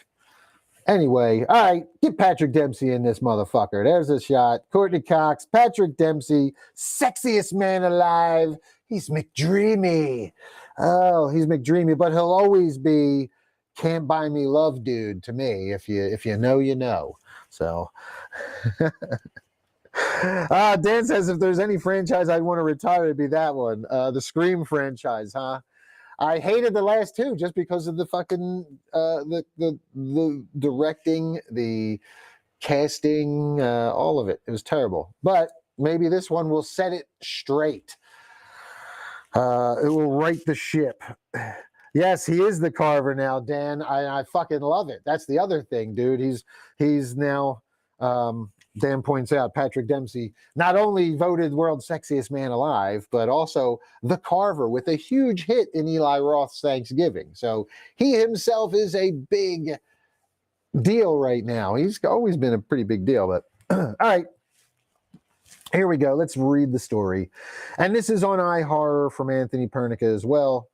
Anyway, all right, get Patrick Dempsey in this motherfucker. There's a shot. Courtney Cox, Patrick Dempsey, sexiest man alive. He's McDreamy. Oh, he's McDreamy, but he'll always be can't buy me love dude to me. If you know, you know. So Dan says if there's any franchise I'd want to retire, it'd be that one. The Scream franchise, huh? I hated the last two just because of the fucking the directing, the casting, all of it. It was terrible. But maybe this one will set it straight. It will right the ship. Yes, he is the Carver now, Dan. I fucking love it. That's the other thing, dude. He's now Dan points out, Patrick Dempsey not only voted world's sexiest man alive, but also the Carver with a huge hit in Eli Roth's Thanksgiving. So he himself is a big deal right now. He's always been a pretty big deal, but all right. Here we go. Let's read the story. And this is on iHorror from Anthony Pernica as well.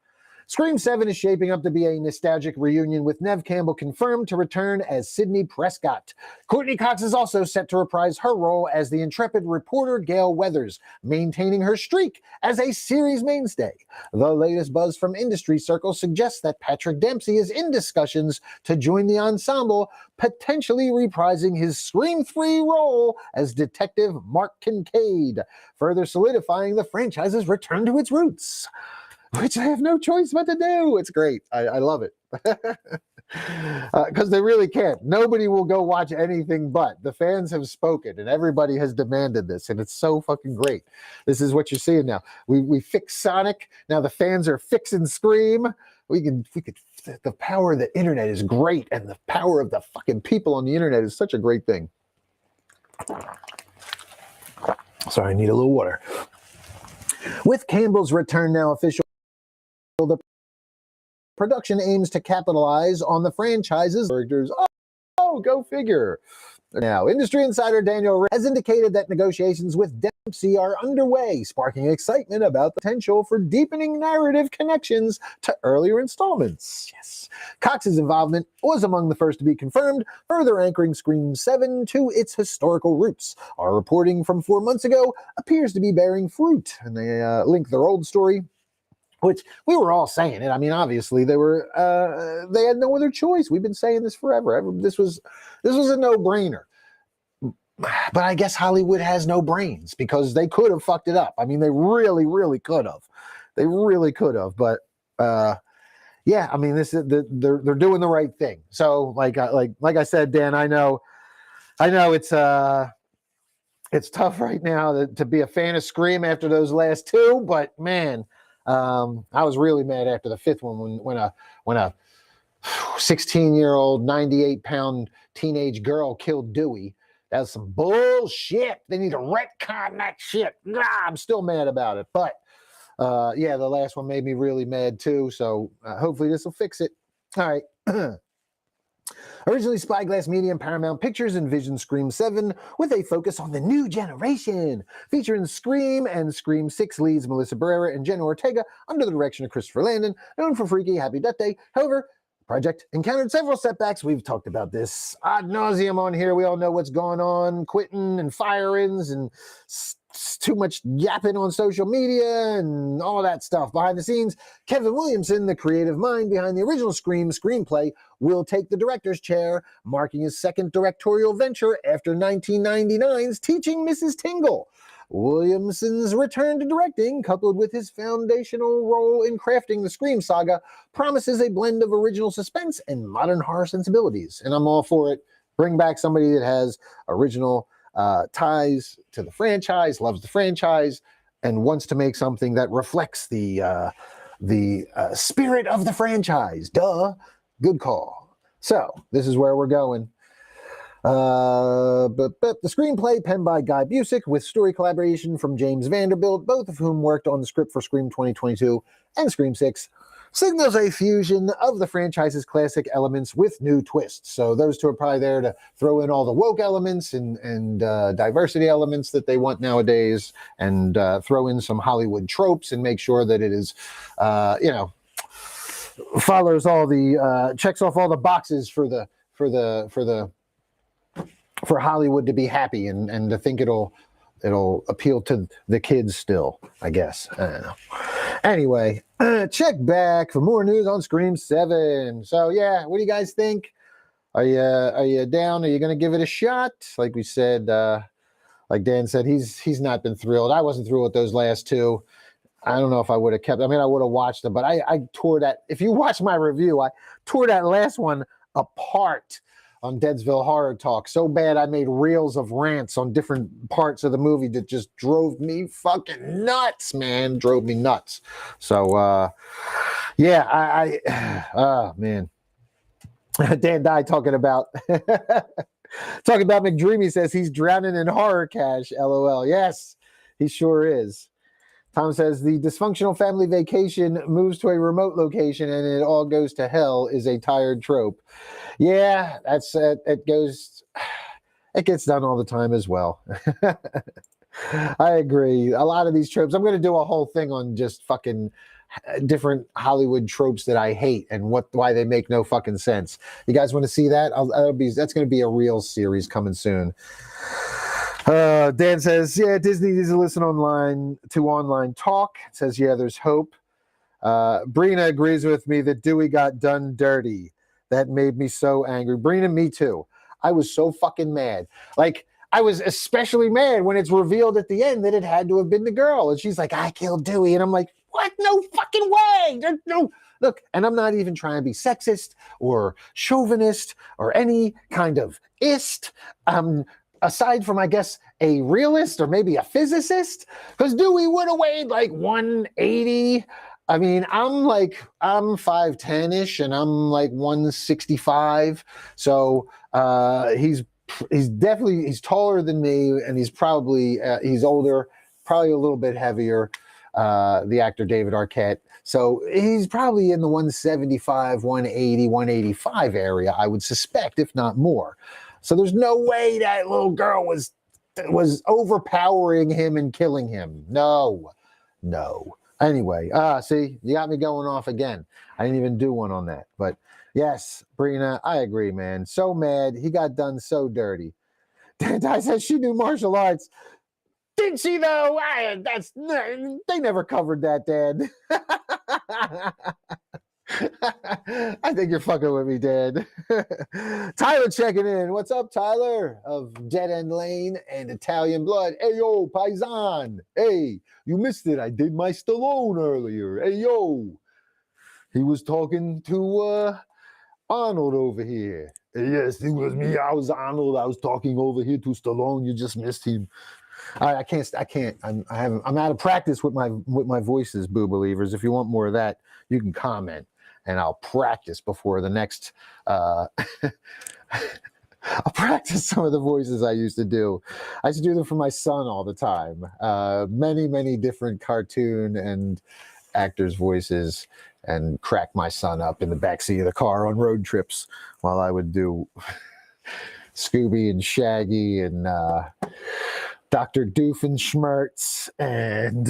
Scream 7 is shaping up to be a nostalgic reunion with Neve Campbell confirmed to return as Sidney Prescott. Courtney Cox is also set to reprise her role as the intrepid reporter Gail Weathers, maintaining her streak as a series mainstay. The latest buzz from industry circles suggests that Patrick Dempsey is in discussions to join the ensemble, potentially reprising his Scream 3 role as Detective Mark Kincaid, further solidifying the franchise's return to its roots. Which I have no choice but to do. It's great. I love it. Because they really can't. Nobody will go watch anything but. The fans have spoken and everybody has demanded this, and it's so fucking great. This is what you're seeing now. We fixed Sonic. Now the fans are fixing Scream. We could. The power of the internet is great, and the power of the fucking people on the internet is such a great thing. Sorry, I need a little water. With Campbell's return now official, the production aims to capitalize on the franchise's characters. Oh, go figure. Now, industry insider Daniel has indicated that negotiations with Dempsey are underway, sparking excitement about the potential for deepening narrative connections to earlier installments. Yes. Cox's involvement was among the first to be confirmed, further anchoring Scream 7 to its historical roots. Our reporting from 4 months ago appears to be bearing fruit, and they link their old story, which we were all saying it. I mean, obviously they had no other choice. We've been saying this forever. This was a no-brainer. But I guess Hollywood has no brains because they could have fucked it up. I mean, they really, really could have. They really could have. But yeah, I mean, they're doing the right thing. So like I said, Dan, I know it's tough right now to be a fan of Scream after those last two, but man. I was really mad after the fifth one when a 16-year-old, 98-pound teenage girl killed Dewey. That was some bullshit. They need to retcon that shit. Nah, I'm still mad about it. But yeah, the last one made me really mad too. So hopefully this will fix it. All right, Originally Spyglass Media and Paramount Pictures envisioned Scream 7 with a focus on the new generation, featuring Scream and Scream 6 leads Melissa Barrera and Jenna Ortega under the direction of Christopher Landon, known for Freaky Happy Death Day. However, the project encountered several setbacks. We've talked about this ad nauseum on here. We all know what's going on, quitting and firings and too much yapping on social media and all that stuff. Behind the scenes, Kevin Williamson, the creative mind behind the original Scream screenplay, will take the director's chair, marking his second directorial venture after 1999's Teaching Mrs. Tingle. Williamson's return to directing, coupled with his foundational role in crafting the Scream saga, promises a blend of original suspense and modern horror sensibilities. And I'm all for it. Bring back somebody that has original ties to the franchise, loves the franchise, and wants to make something that reflects the spirit of the franchise. Duh. Good call. So this is where we're going. But the screenplay, penned by Guy Busick, with story collaboration from James Vanderbilt, both of whom worked on the script for Scream 2022 and Scream 6, signals a fusion of the franchise's classic elements with new twists. So those two are probably there to throw in all the woke elements and diversity elements that they want nowadays, and throw in some Hollywood tropes and make sure that it is, follows all the checks off all the boxes for Hollywood to be happy and to think it'll appeal to the kids still, I guess. I don't know. Anyway, check back for more news on Scream 7. So yeah, what do you guys think? Are you down? Are you going to give it a shot? Like we said, like Dan said, he's not been thrilled. I wasn't thrilled with those last two. I don't know if I would have kept. I mean, I would have watched them, but I tore that. If you watch my review, I tore that last one apart on Deadsville Horror Talk so bad I made reels of rants on different parts of the movie that just drove me fucking nuts, man. Drove me nuts. So yeah, man. Dan Dye talking about McDreamy says he's drowning in horror cash. LOL. Yes, he sure is. Tom says the dysfunctional family vacation moves to a remote location and it all goes to hell is a tired trope. Yeah, that's it goes. It gets done all the time as well. I agree. A lot of these tropes. I'm going to do a whole thing on just fucking different Hollywood tropes that I hate and why they make no fucking sense. You guys want to see that? That's going to be a real series coming soon. Dan says, yeah, Disney needs to listen to online talk. Says, yeah, there's hope. Brina agrees with me that Dewey got done dirty. That made me so angry. Brina, me too. I was so fucking mad. Like, I was especially mad when it's revealed at the end that it had to have been the girl. And she's like, I killed Dewey. And I'm like, what? No fucking way. There's no. Look, and I'm not even trying to be sexist or chauvinist or any kind of ist. Aside from, I guess, a realist or maybe a physicist, because Dewey would have weighed like 180. I mean, I'm 5'10-ish and I'm like 165. So he's taller than me, and he's probably he's older, probably a little bit heavier. The actor David Arquette. So he's probably in the 175, 180, 185 area, I would suspect, if not more. So there's no way that little girl was overpowering him and killing him. No. Anyway, see, you got me going off again. I didn't even do one on that. But yes, Brina, I agree, man. So mad. He got done so dirty. I said she knew martial arts. Did she though? They never covered that, Dad. I think you're fucking with me, Dad. Tyler checking in. What's up, Tyler? Of Dead End Lane and Italian Blood. Hey, yo, Paisan. Hey, you missed it. I did my Stallone earlier. Hey, yo. He was talking to Arnold over here. Yes, it was me. I was Arnold. I was talking over here to Stallone. You just missed him. I can't. I'm out of practice with my voices, boo believers. If you want more of that, you can comment, and I'll practice before the next. I'll practice some of the voices I used to do. I used to do them for my son all the time. Many different cartoon and actors' voices and crack my son up in the backseat of the car on road trips while I would do Scooby and Shaggy and Dr. Doofenshmirtz and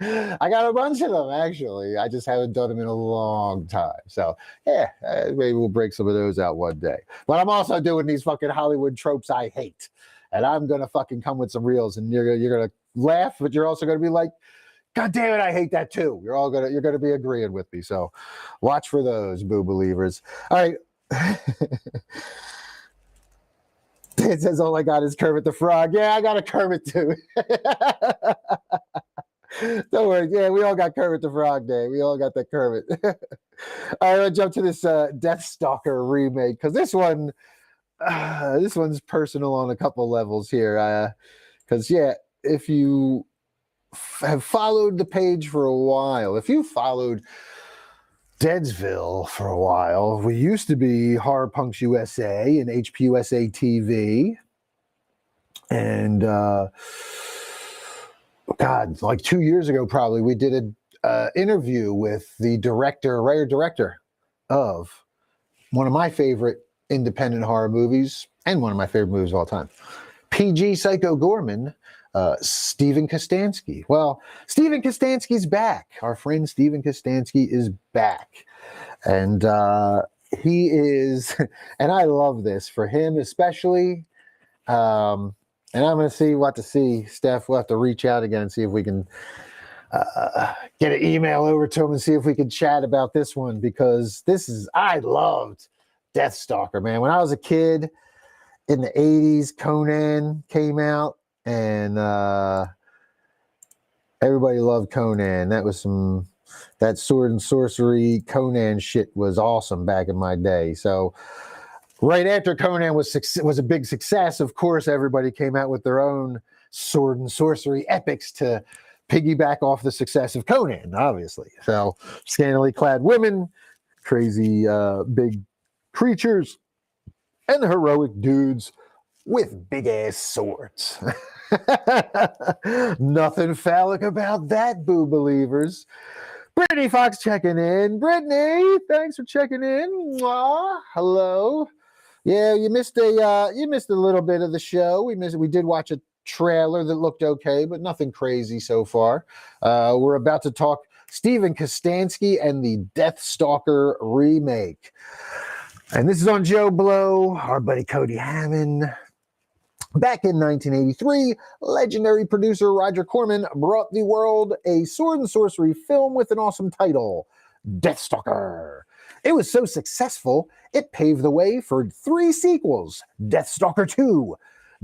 I got a bunch of them, actually. I just haven't done them in a long time. So, yeah, maybe we'll break some of those out one day. But I'm also doing these fucking Hollywood tropes I hate. And I'm going to fucking come with some reels, and you're going to laugh, but you're also going to be like, God damn it, I hate that too. You're going to be agreeing with me. So watch for those, boo believers. All right. It says, all I got is Kermit the Frog. Yeah, I got a Kermit too. Don't worry. Yeah, we all got Kermit the Frog Day. We all got that Kermit. All right, let's jump to this Deathstalker remake, because this one's personal on a couple levels here. Because, yeah, if you have followed the page for a while, if you followed Deadsville for a while, we used to be Horror Punks USA and HPUSA TV. And, God, like 2 years ago, probably, we did an interview with the writer director of one of my favorite independent horror movies and one of my favorite movies of all time, PG Psycho Gorman, Stephen Kostansky. Well, Stephen Kostansky's back. Our friend Stephen Kostansky is back. And he is, and I love this for him especially. And I'm going to see what to see. Steph, we'll have to reach out again and see if we can get an email over to him and see if we can chat about this one, because I loved Deathstalker, man. When I was a kid in the 80s, Conan came out, and everybody loved Conan. That sword and sorcery Conan shit was awesome back in my day. So right after Conan was a big success, of course, everybody came out with their own sword and sorcery epics to piggyback off the success of Conan, obviously. So scantily clad women, crazy big creatures, and heroic dudes with big-ass swords. Nothing phallic about that, boo believers. Brittany Fox checking in. Brittany, thanks for checking in. Mwah. Hello. Yeah, you missed a little bit of the show. We did watch a trailer that looked okay, but nothing crazy so far. We're about to talk Stephen Kostansky and the Deathstalker remake. And this is on Joe Blow, our buddy Cody Hammond. Back in 1983, legendary producer Roger Corman brought the world a sword and sorcery film with an awesome title, Deathstalker. It was so successful, it paved the way for 3 sequels: Deathstalker 2,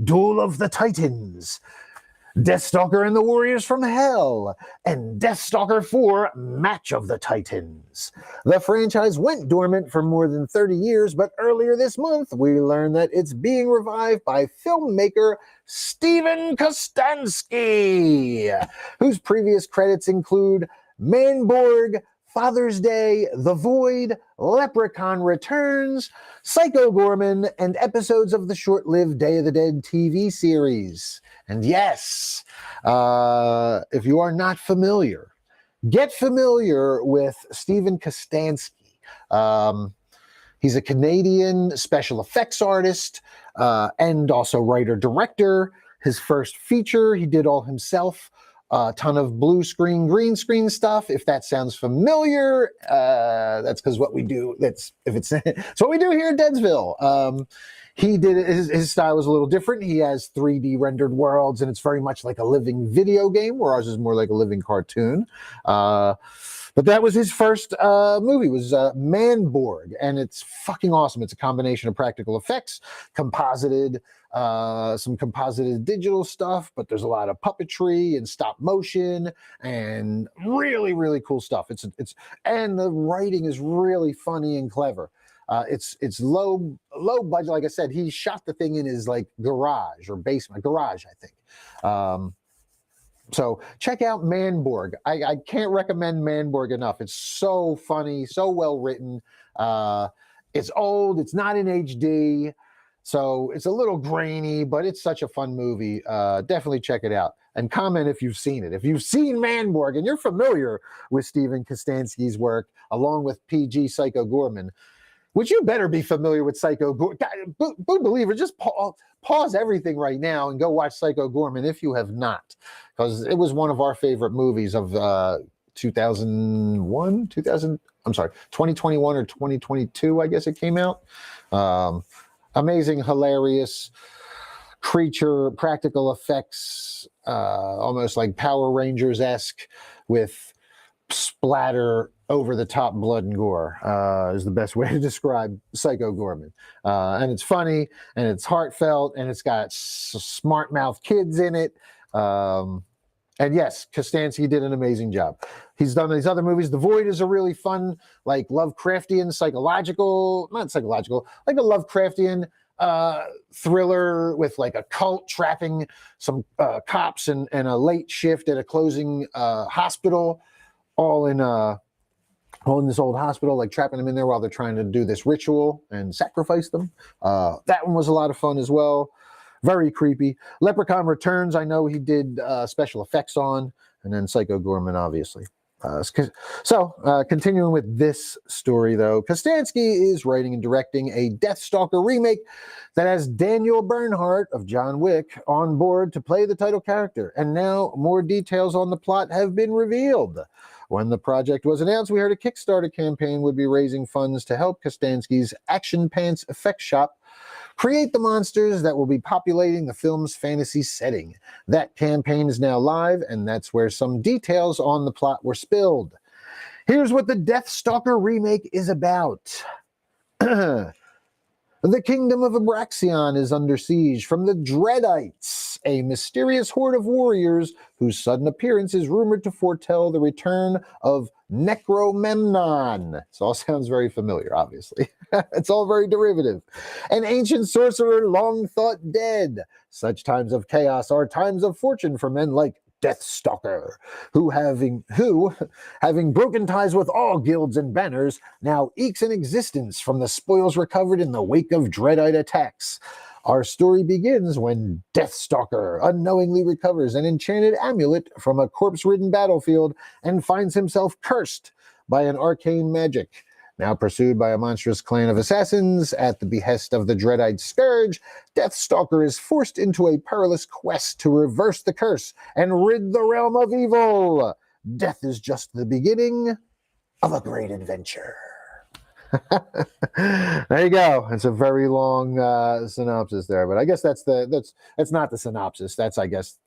Duel of the Titans, Deathstalker and the Warriors from Hell, and Deathstalker 4, Match of the Titans. The franchise went dormant for more than 30 years, but earlier this month, we learned that it's being revived by filmmaker Stephen Kostansky, whose previous credits include Manborg, Father's Day, The Void, Leprechaun Returns, Psycho Gorman, and episodes of the short-lived Day of the Dead TV series. And yes, if you are not familiar, get familiar with Stephen Kostansky. He's a Canadian special effects artist and also writer-director. His first feature, he did all himself. A ton of blue screen, green screen stuff. If that sounds familiar, that's because what we do. It's what we do here in Deadsville. He did his style was a little different. He has 3D rendered worlds, and it's very much like a living video game, where ours is more like a living cartoon. But that was his first movie, was Manborg, and it's fucking awesome. It's a combination of practical effects, some composited digital stuff, but there's a lot of puppetry and stop motion and really, really cool stuff. And the writing is really funny and clever. It's low budget. Like I said, he shot the thing in his like garage, I think. So check out Manborg. I can't recommend Manborg enough. It's so funny, so well written. It's old. It's not in HD. So it's a little grainy, but it's such a fun movie. Definitely check it out and comment if you've seen it. If you've seen Manborg and you're familiar with Steven Kostanski's work, along with PG Psycho Gorman, which you better be familiar with Psycho Gorman. Believer, just pause everything right now and go watch Psycho Gorman if you have not, because it was one of our favorite movies of 2021 or 2022, I guess it came out. Amazing, hilarious creature, practical effects, almost like Power Rangers-esque, with splatter, over-the-top blood and gore, is the best way to describe Psycho Gorman. And it's funny, and it's heartfelt, and it's got smart-mouth kids in it. And yes, Kostanski did an amazing job. He's done these other movies. The Void is a really fun, like Lovecraftian, like a Lovecraftian thriller with like a cult trapping some cops and a late shift at a closing hospital, all in this old hospital, like trapping them in there while they're trying to do this ritual and sacrifice them. That one was a lot of fun as well. Very creepy. Leprechaun Returns, I know he did special effects on, and then Psycho Gorman, obviously. Continuing with this story, though, Kostanski is writing and directing a Deathstalker remake that has Daniel Bernhardt of John Wick on board to play the title character. And now more details on the plot have been revealed. When the project was announced, we heard a Kickstarter campaign would be raising funds to help Kostanski's Action Pants Effects Shop create the monsters that will be populating the film's fantasy setting. That campaign is now live, and that's where some details on the plot were spilled. Here's what the Deathstalker remake is about. The kingdom of Abraxion is under siege from the Dreadites, a mysterious horde of warriors whose sudden appearance is rumored to foretell the return of Necromemnon. This all sounds very familiar, obviously. It's all very derivative. An ancient sorcerer long thought dead. Such times of chaos are times of fortune for men like Deathstalker, who having broken ties with all guilds and banners, now ekes an existence from the spoils recovered in the wake of Dreadite attacks. Our story begins when Deathstalker unknowingly recovers an enchanted amulet from a corpse-ridden battlefield and finds himself cursed by an arcane magic. Now pursued by a monstrous clan of assassins at the behest of the Dreadite Scourge, Deathstalker is forced into a perilous quest to reverse the curse and rid the realm of evil. Death is just the beginning of a great adventure. There you go. It's a very long synopsis there, but I guess that's not the synopsis. That's, I guess,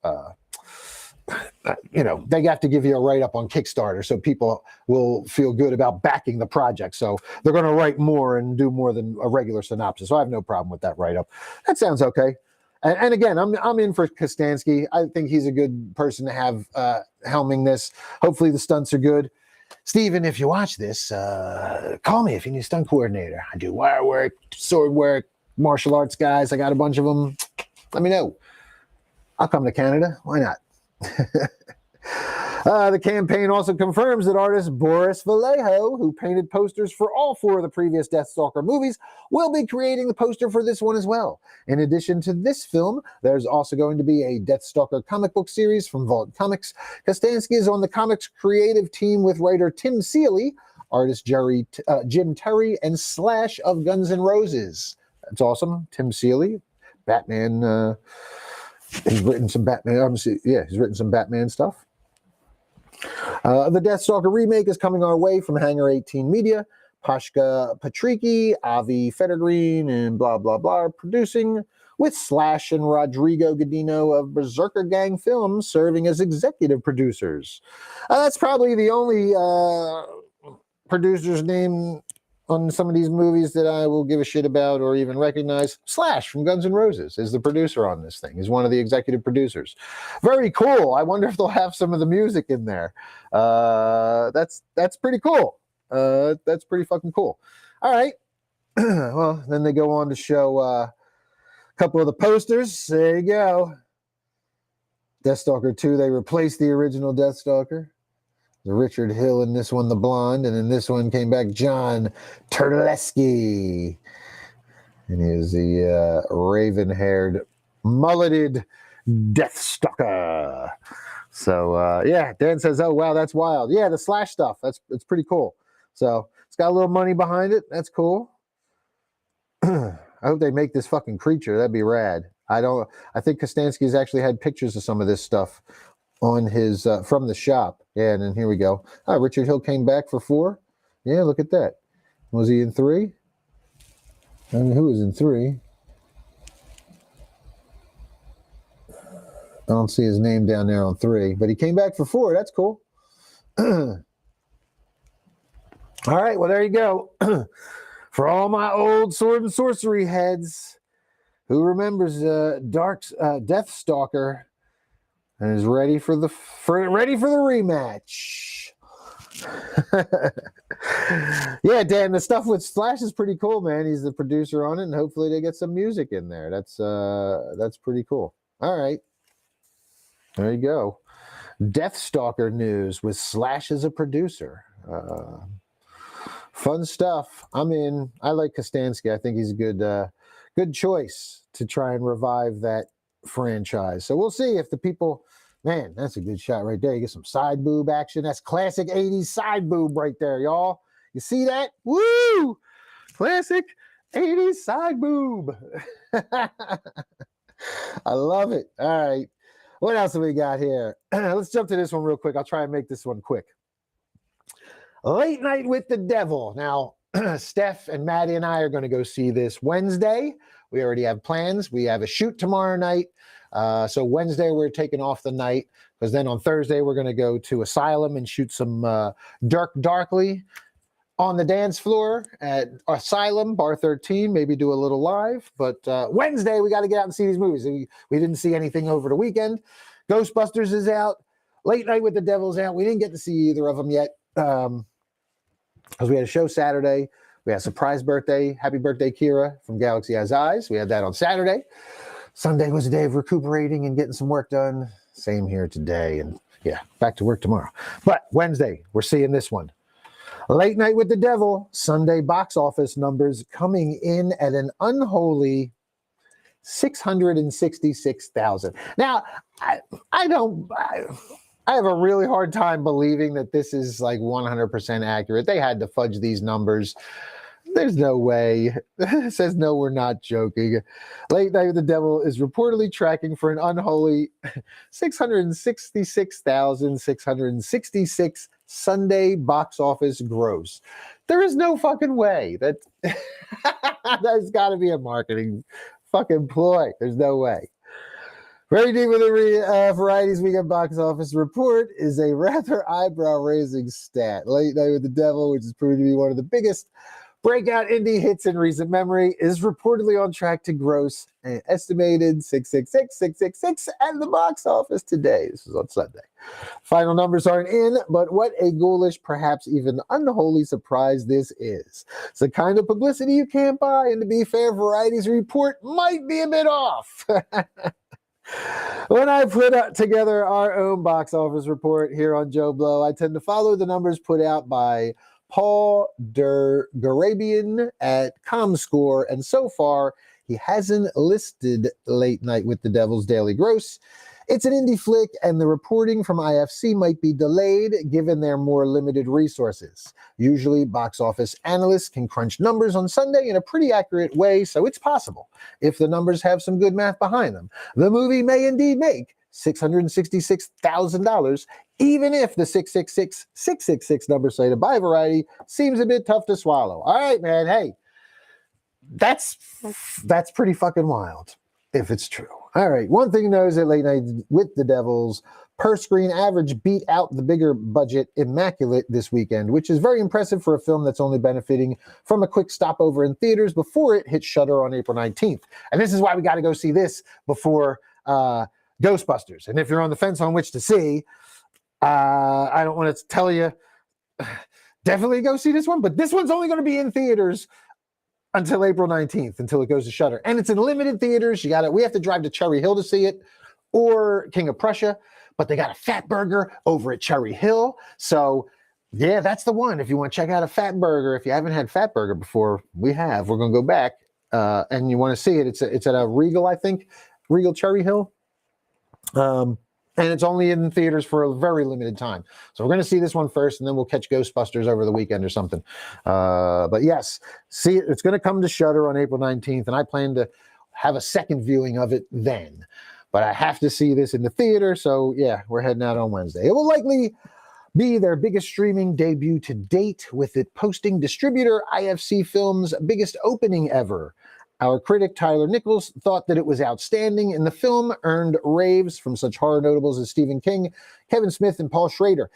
they have to give you a write-up on Kickstarter so people will feel good about backing the project. So they're going to write more and do more than a regular synopsis. So I have no problem with that write-up. That sounds okay. And again, I'm in for Kostanski. I think he's a good person to have helming this. Hopefully the stunts are good. Steven, if you watch this, call me if you need a stunt coordinator. I do wire work, sword work, martial arts guys. I got a bunch of them. Let me know. I'll come to Canada. Why not? The campaign also confirms that artist Boris Vallejo, who painted posters for all 4 of the previous Deathstalker movies, will be creating the poster for this one as well. In addition to this film, there's also going to be a Deathstalker comic book series from Vault Comics. Kostanski is on the comics creative team with writer Tim Seeley, artist Jim Terry, and Slash of Guns N' Roses. That's awesome. Tim Seeley, Batman. He's written some Batman. He's written some Batman stuff. The Deathstalker remake is coming our way from Hangar 18 Media. Pashka Patricky, Avi Federgreen, and blah, blah, blah, producing, with Slash and Rodrigo Godino of Berserker Gang Films serving as executive producers. That's probably the only producer's name on some of these movies that I will give a shit about or even recognize. Slash from Guns N' Roses is the producer on this thing. He's one of the executive producers. Very cool. I wonder if they'll have some of the music in there. That's pretty cool. That's pretty fucking cool. All right. Well, then they go on to show a couple of the posters. There you go. Deathstalker 2, they replaced the original Deathstalker. Richard Hill in this one, the blonde, and in this one came back John Turleski. And he is the raven-haired, mulleted Deathstalker. So yeah, Dan says, "Oh wow, that's wild." Yeah, the Slash stuff. It's pretty cool. So it's got a little money behind it. That's cool. I hope they make this fucking creature. That'd be rad. I think Kostansky's actually had pictures of some of this stuff on his from the shop. Yeah, and then here we go. Richard Hill came back for 4. Yeah, look at that. Was he in 3? And who was in 3? I don't see his name down there on 3, but he came back for 4. That's cool. All right, well, there you go. For all my old sword and sorcery heads, who remembers Deathstalker and is ready for the rematch? Yeah, Dan, the stuff with Slash is pretty cool, man. He's the producer on it, and hopefully they get some music in there. That's pretty cool. All right. There you go. Deathstalker news with Slash as a producer. Fun stuff. I'm in. I like Kostansky. I think he's a good choice to try and revive that franchise. So we'll see if the people. Man, that's a good shot right there. You get some side boob action. That's classic 80s side boob right there, y'all. You see that? Woo! Classic 80s side boob. I love it. All right. What else have we got here? Let's jump to this one real quick. I'll try and make this one quick. Late Night with the Devil. Now, Steph and Maddie and I are going to go see this Wednesday. We already have plans. We have a shoot tomorrow night. So Wednesday, we're taking off the night because then on Thursday, we're going to go to Asylum and shoot some Darkly on the dance floor at Asylum, Bar 13, maybe do a little live. But Wednesday, we got to get out and see these movies. We didn't see anything over the weekend. Ghostbusters is out. Late Night with the Devil's out. We didn't get to see either of them yet because we had a show Saturday. We had a surprise birthday. Happy birthday, Kira from Galaxy Has Eyes. We had that on Saturday. Sunday was a day of recuperating and getting some work done. Same here today. And yeah, back to work tomorrow. But Wednesday, we're seeing this one. Late Night with the Devil, Sunday box office numbers coming in at an unholy 666,000. Now, I have a really hard time believing that this is like 100% accurate. They had to fudge these numbers. There's no way. It says, no, we're not joking. Late Night with the Devil is reportedly tracking for an unholy 666,666 Sunday box office gross. There is no fucking way. That's got to be a marketing fucking ploy. There's no way. Very deep with the Variety's weekend box office report is a rather eyebrow-raising stat. Late Night with the Devil, which is proved to be one of the biggest breakout indie hits in recent memory, is reportedly on track to gross an estimated 666 at the box office today. This is on Sunday. Final numbers aren't in, but what a ghoulish, perhaps even unholy surprise this is. It's the kind of publicity you can't buy, and to be fair, Variety's report might be a bit off. When I put together our own box office report here on Joe Blow, I tend to follow the numbers put out by Paul Der Garabian at ComScore, and so far he hasn't listed Late Night with the Devil's daily gross. It's an indie flick, and the reporting from IFC might be delayed given their more limited resources. Usually, box office analysts can crunch numbers on Sunday in a pretty accurate way, so it's possible, if the numbers have some good math behind them, the movie may indeed make $666,000, even if the 666 number cited by Variety seems a bit tough to swallow. All right, man. Hey, that's pretty fucking wild if it's true. All right. One thing to know is that Late Night with the Devil's per screen average beat out the bigger budget Immaculate this weekend, which is very impressive for a film that's only benefiting from a quick stopover in theaters before it hits Shudder on April 19th. And this is why we got to go see this before Ghostbusters. And if you're on the fence on which to see, I don't want to tell you, definitely go see this one, but this one's only going to be in theaters until April 19th, until it goes to Shudder. And it's in limited theaters. We have to drive to Cherry Hill to see it, or King of Prussia, but they got a Fat Burger over at Cherry Hill. So yeah, that's the one. If you want to check out a Fat Burger, if you haven't had Fat Burger before, we're going to go back. and you want to see it, it's at a Regal, I think, Regal Cherry Hill. And it's only in theaters for a very limited time. So we're going to see this one first, and then we'll catch Ghostbusters over the weekend or something. But yes, see, it's going to come to Shudder on April 19th, and I plan to have a second viewing of it then. But I have to see this in the theater, so yeah, we're heading out on Wednesday. It will likely be their biggest streaming debut to date, with it posting distributor IFC Films' biggest opening ever. Our critic Tyler Nichols thought that it was outstanding, and the film earned raves from such horror notables as Stephen King, Kevin Smith, and Paul Schrader.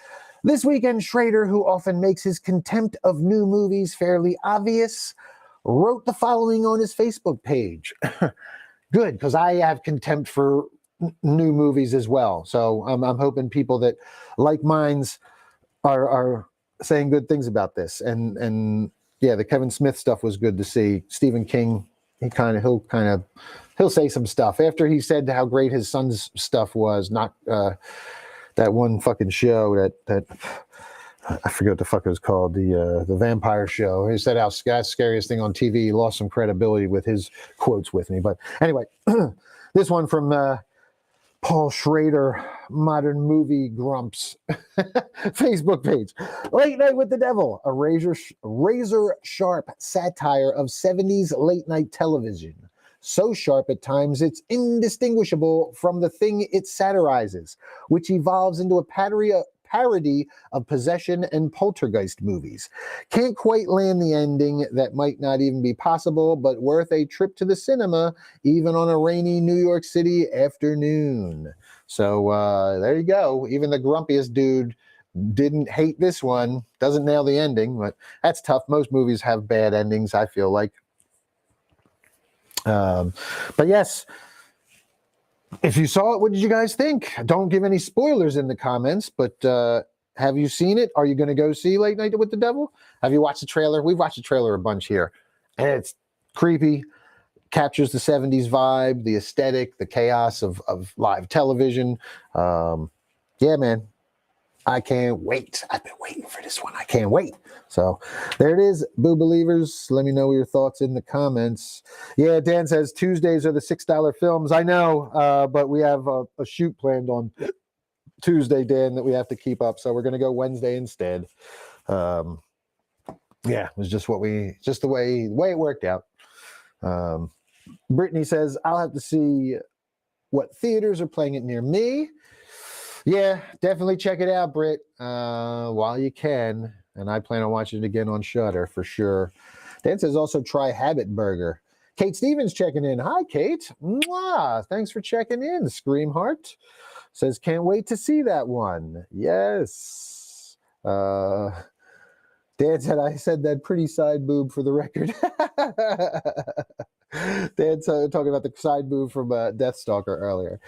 This weekend, Schrader, who often makes his contempt of new movies fairly obvious, wrote the following on his Facebook page. Good, because I have contempt for new movies as well. So I'm hoping people that like minds are saying good things about this. And yeah, the Kevin Smith stuff was good to see. Stephen King, he'll say some stuff after he said how great his son's stuff was. Not that one fucking show that I forget what the fuck it was called, the vampire show. He said how scariest thing on TV. He lost some credibility with his quotes with me. But anyway, this one from Paul Schrader, Modern Movie Grumps, Facebook page. Late Night with the Devil, a razor sharp satire of 70s late night television. So sharp at times it's indistinguishable from the thing it satirizes, which evolves into a parody of possession and poltergeist movies. Can't quite land the ending that might not even be possible, but worth a trip to the cinema, even on a rainy New York City afternoon. So there you go. Even the grumpiest dude didn't hate this one. Doesn't nail the ending, but that's tough. Most movies have bad endings, I feel like. But yes, if you saw it, what did you guys think? Don't give any spoilers in the comments, but have you seen it? Are you going to go see Late Night with the Devil? Have you watched the trailer? We've watched the trailer a bunch here, and it's creepy, captures the 70s vibe, the aesthetic, the chaos of live television. Yeah, man, I can't wait. I've been waiting for this one. I can't wait. So there it is, Boo Believers. Let me know your thoughts in the comments. Yeah, Dan says Tuesdays are the $6 films. I know, but we have a shoot planned on Tuesday, Dan, that we have to keep up. So we're going to go Wednesday instead. Yeah, it was just the way it worked out. Brittany says, I'll have to see what theaters are playing it near me. Yeah, definitely check it out, Britt, while you can. And I plan on watching it again on Shudder for sure. Dan says also try Habit Burger. Kate Stevens checking in. Hi, Kate. Mwah. Thanks for checking in. Scream Heart says, can't wait to see that one. Yes. Dan said, I said that pretty side boob for the record. Dan's talking about the side boob from Deathstalker earlier.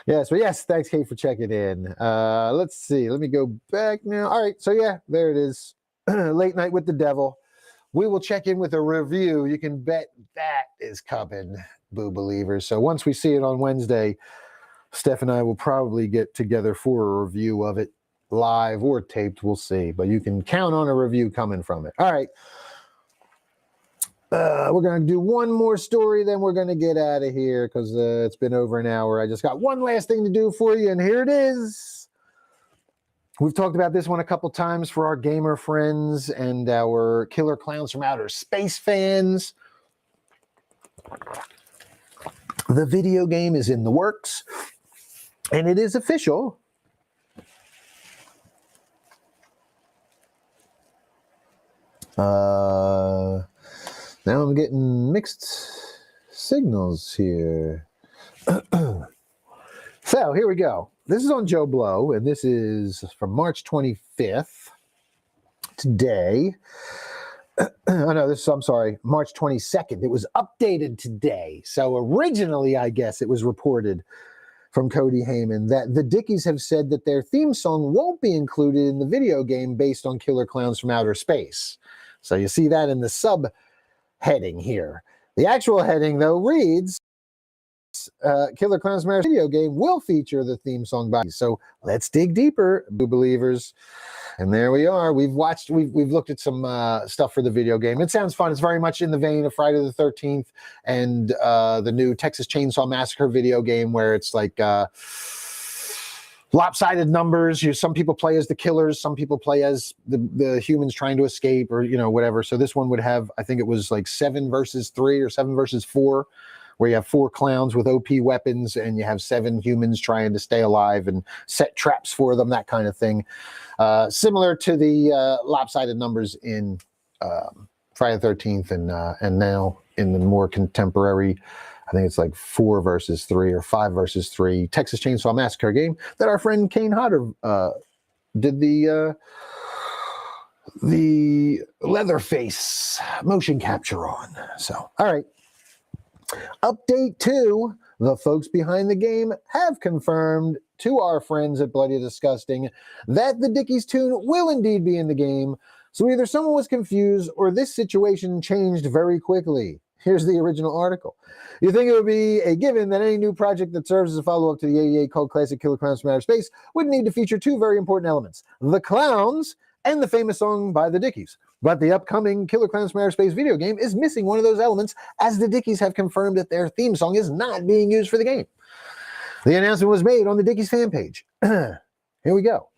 Yes, thanks, Kate, for checking in. Let's see. Let me go back now. All right, so yeah, there it is. Late Night with the Devil. We will check in with a review. You can bet that is coming, Boo Believers. So once we see it on Wednesday, Steph and I will probably get together for a review of it, live or taped. We'll see. But you can count on a review coming from it. All right. We're going to do one more story, then we're going to get out of here because it's been over an hour. I just got one last thing to do for you, and here it is. We've talked about this one a couple times for our gamer friends and our Killer Clowns from Outer Space fans. The video game is in the works, and it is official. Now I'm getting mixed signals here. So here we go. This is on Joe Blow, and this is from March 25th. Today. I'm sorry, March 22nd. It was updated today. So originally, I guess, it was reported from Cody Heyman that the Dickies have said that their theme song won't be included in the video game based on Killer Clowns from Outer Space. So you see that in the sub-heading here. The actual heading, though, reads, Killer Clowns from Outer Space video game will feature the theme song by. So let's dig deeper, Boo Believers. And there we are. We've looked at some stuff for the video game. It sounds fun. It's very much in the vein of Friday the 13th and the new Texas Chainsaw Massacre video game, where it's like lopsided numbers. Some people play as the killers, some people play as the humans trying to escape, or whatever. So this one would have, I think it was like 7 versus 3 or 7 versus 4, where you have 4 clowns with OP weapons and you have 7 humans trying to stay alive and set traps for them, that kind of thing. Similar to the lopsided numbers in Friday the 13th and now in the more contemporary, I think it's like 4 versus 3 or 5 versus 3 Texas Chainsaw Massacre game that our friend Kane Hodder did the Leatherface motion capture on. So, all right. Update 2, the folks behind the game have confirmed to our friends at Bloody Disgusting that the Dickies tune will indeed be in the game. So either someone was confused or this situation changed very quickly. Here's the original article. You think it would be a given that any new project that serves as a follow-up to the 88 cult classic Killer Clowns from Outer Space would need to feature 2 very important elements: the clowns and the famous song by the Dickies. But the upcoming Killer Clowns from Outer Space video game is missing one of those elements, as the Dickies have confirmed that their theme song is not being used for the game. The announcement was made on the Dickies fan page. Here we go.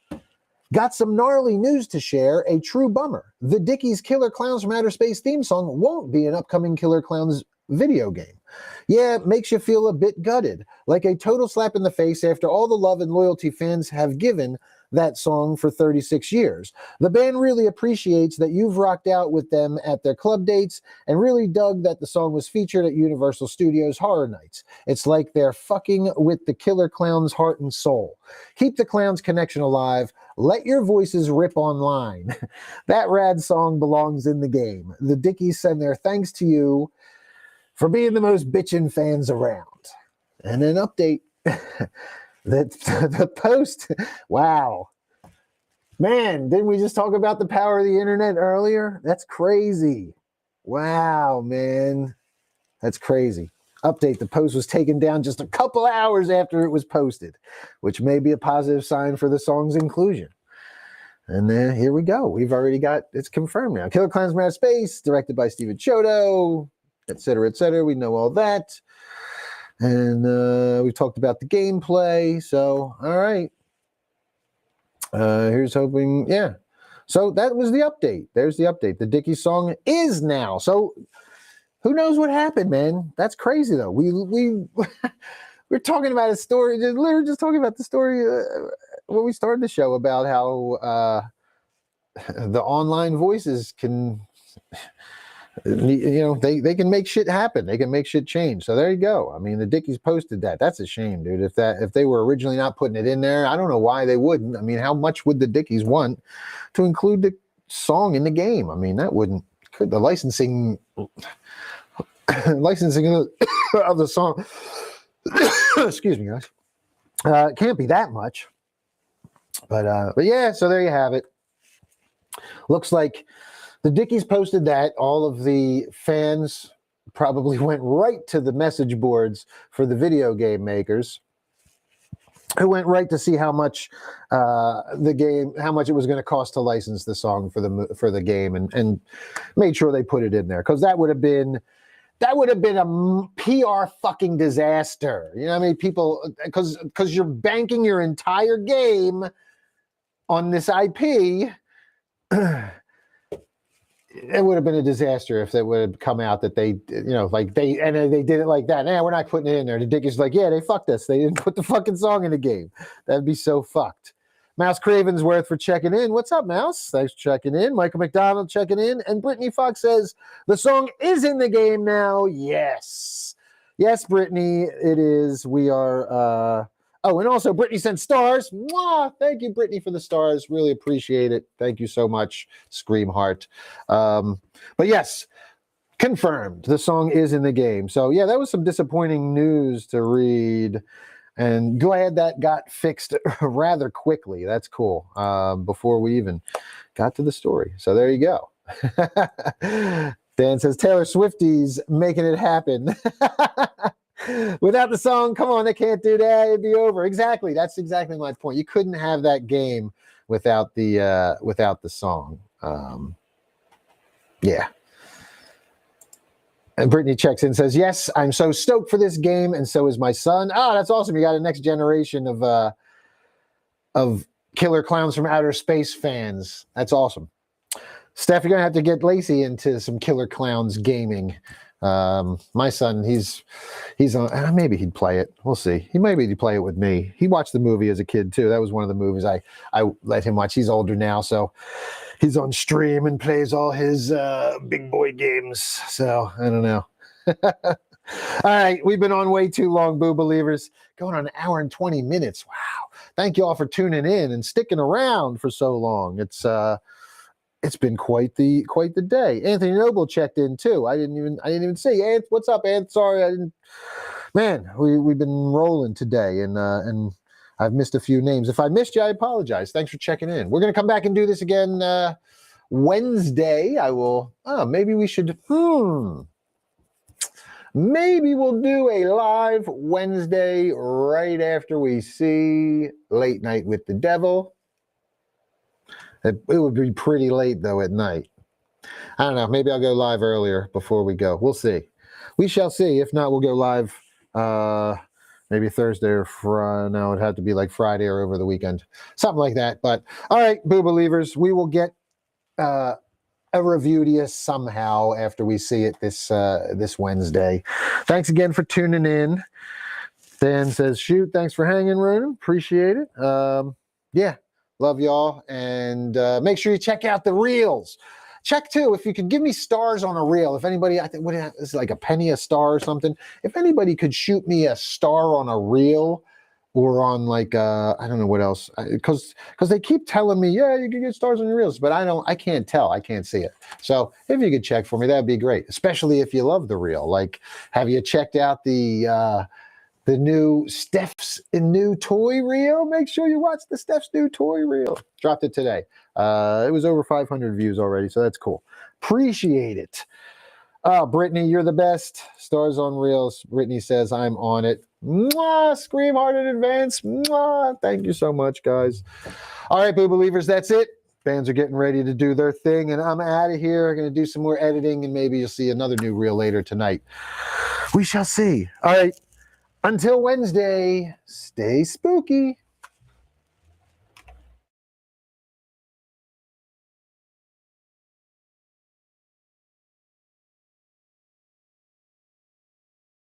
Got some gnarly news to share, a true bummer. The Dickies Killer Clowns from Outer Space theme song won't be an upcoming Killer Clowns video game. Yeah, it makes you feel a bit gutted, like a total slap in the face after all the love and loyalty fans have given that song for 36 years. The band really appreciates that you've rocked out with them at their club dates and really dug that the song was featured at Universal Studios Horror Nights. It's like they're fucking with the Killer Clowns' heart and soul. Keep the Clowns connection alive. Let your voices rip online. That rad song belongs in the game. The Dickies send their thanks to you for being the most bitchin' fans around. And an update. The post, wow. Man, didn't we just talk about the power of the internet earlier? That's crazy. Wow, man. That's crazy. Update, the post was taken down just a couple hours after it was posted, which may be a positive sign for the song's inclusion. And then here we go. We've already got, it's confirmed now. Killer Clowns from Outer Space, directed by Steven Chodo, etc., etc. We know all that. And we've talked about the gameplay. So, all right. Here's hoping, yeah. So that was the update. There's the update. The Dickies song is now. So who knows what happened, man? That's crazy, though. We're talking about a story. Literally just talking about the story when we started the show about how the online voices can... they can make shit happen. They can make shit change. So there you go. I mean, the Dickies posted that. That's a shame, dude. If they were originally not putting it in there, I don't know why they wouldn't. I mean, how much would the Dickies want to include the song in the game? I mean, that wouldn't. Could the licensing of the song? Excuse me, guys. Can't be that much. But yeah. So there you have it. Looks like the Dickies posted that. All of the fans probably went right to the message boards for the video game makers, who went right to see how much how much it was going to cost to license the song for the game, and made sure they put it in there, because that would have been a PR fucking disaster. You know what I mean? People, because you're banking your entire game on this IP. It would have been a disaster if it would have come out that they did it like that. Nah, we're not putting it in there. The Dickies like, yeah, they fucked us. They didn't put the fucking song in the game. That'd be so fucked. Mouse Cravensworth for checking in. What's up, Mouse? Thanks for checking in. Michael McDonald checking in. And Brittany Fox says, the song is in the game now. Yes. Yes, Brittany, it is. We are... Oh, and also Brittany sent stars. Mwah! Thank you, Brittany, for the stars. Really appreciate it. Thank you so much, Scream Heart. But yes, confirmed. The song is in the game. So yeah, that was some disappointing news to read. And glad that got fixed rather quickly. That's cool. Before we even got to the story. So there you go. Dan says, Taylor Swifties making it happen. Without the song, come on, they can't do that. It'd be over. Exactly. That's exactly my point. You couldn't have that game without the song. Yeah. And Brittany checks in and says, yes, I'm so stoked for this game, and so is my son. Oh, that's awesome. You got a next generation of Killer Clowns from Outer Space fans. That's awesome. Steph, you're going to have to get Lacey into some Killer Clowns gaming. My son, he's on, maybe he'd play it. We'll see. He'd play it with me. He watched the movie as a kid too. That was one of the movies I let him watch. He's older now, so he's on stream and plays all his big boy games. So I don't know. All right, we've been on way too long, Boo Believers. Going on an hour and 20 minutes. Wow. Thank you all for tuning in and sticking around for so long. It's been quite the day. Anthony Noble checked in too. I didn't even see. Ant, what's up, Ant? Sorry, I didn't. Man, we've been rolling today, and I've missed a few names. If I missed you, I apologize. Thanks for checking in. We're gonna come back and do this again Wednesday. I will. Oh, maybe we should. Maybe we'll do a live Wednesday right after we see Late Night with the Devil. It would be pretty late, though, at night. I don't know. Maybe I'll go live earlier before we go. We'll see. We shall see. If not, we'll go live maybe Thursday or Friday. No, it'd have to be like Friday or over the weekend. Something like that. But, all right, Boo Believers, we will get a review to you somehow after we see it this Wednesday. Thanks again for tuning in. Dan says, shoot, thanks for hanging, Ronin. Appreciate it. Yeah. Love y'all, and make sure you check out the reels. Check too if you could give me stars on a reel. If anybody, I think, what is it, like a penny a star or something? If anybody could shoot me a star on a reel, or on like I don't know what else, because they keep telling me, yeah, you can get stars on your reels, but I can't tell, I can't see it. So if you could check for me, that'd be great. Especially if you love the reel. Like, have you checked out the new Steph's new toy reel? Make sure you watch the Steph's new toy reel. Dropped it today. It was over 500 views already, so that's cool. Appreciate it. Brittany, you're the best. Stars on reels. Brittany says, I'm on it. Mwah! Scream hard in advance. Mwah! Thank you so much, guys. All right, Boo Believers, that's it. Bands are getting ready to do their thing, and I'm out of here. I'm going to do some more editing, and maybe you'll see another new reel later tonight. We shall see. All right. Until Wednesday, stay spooky.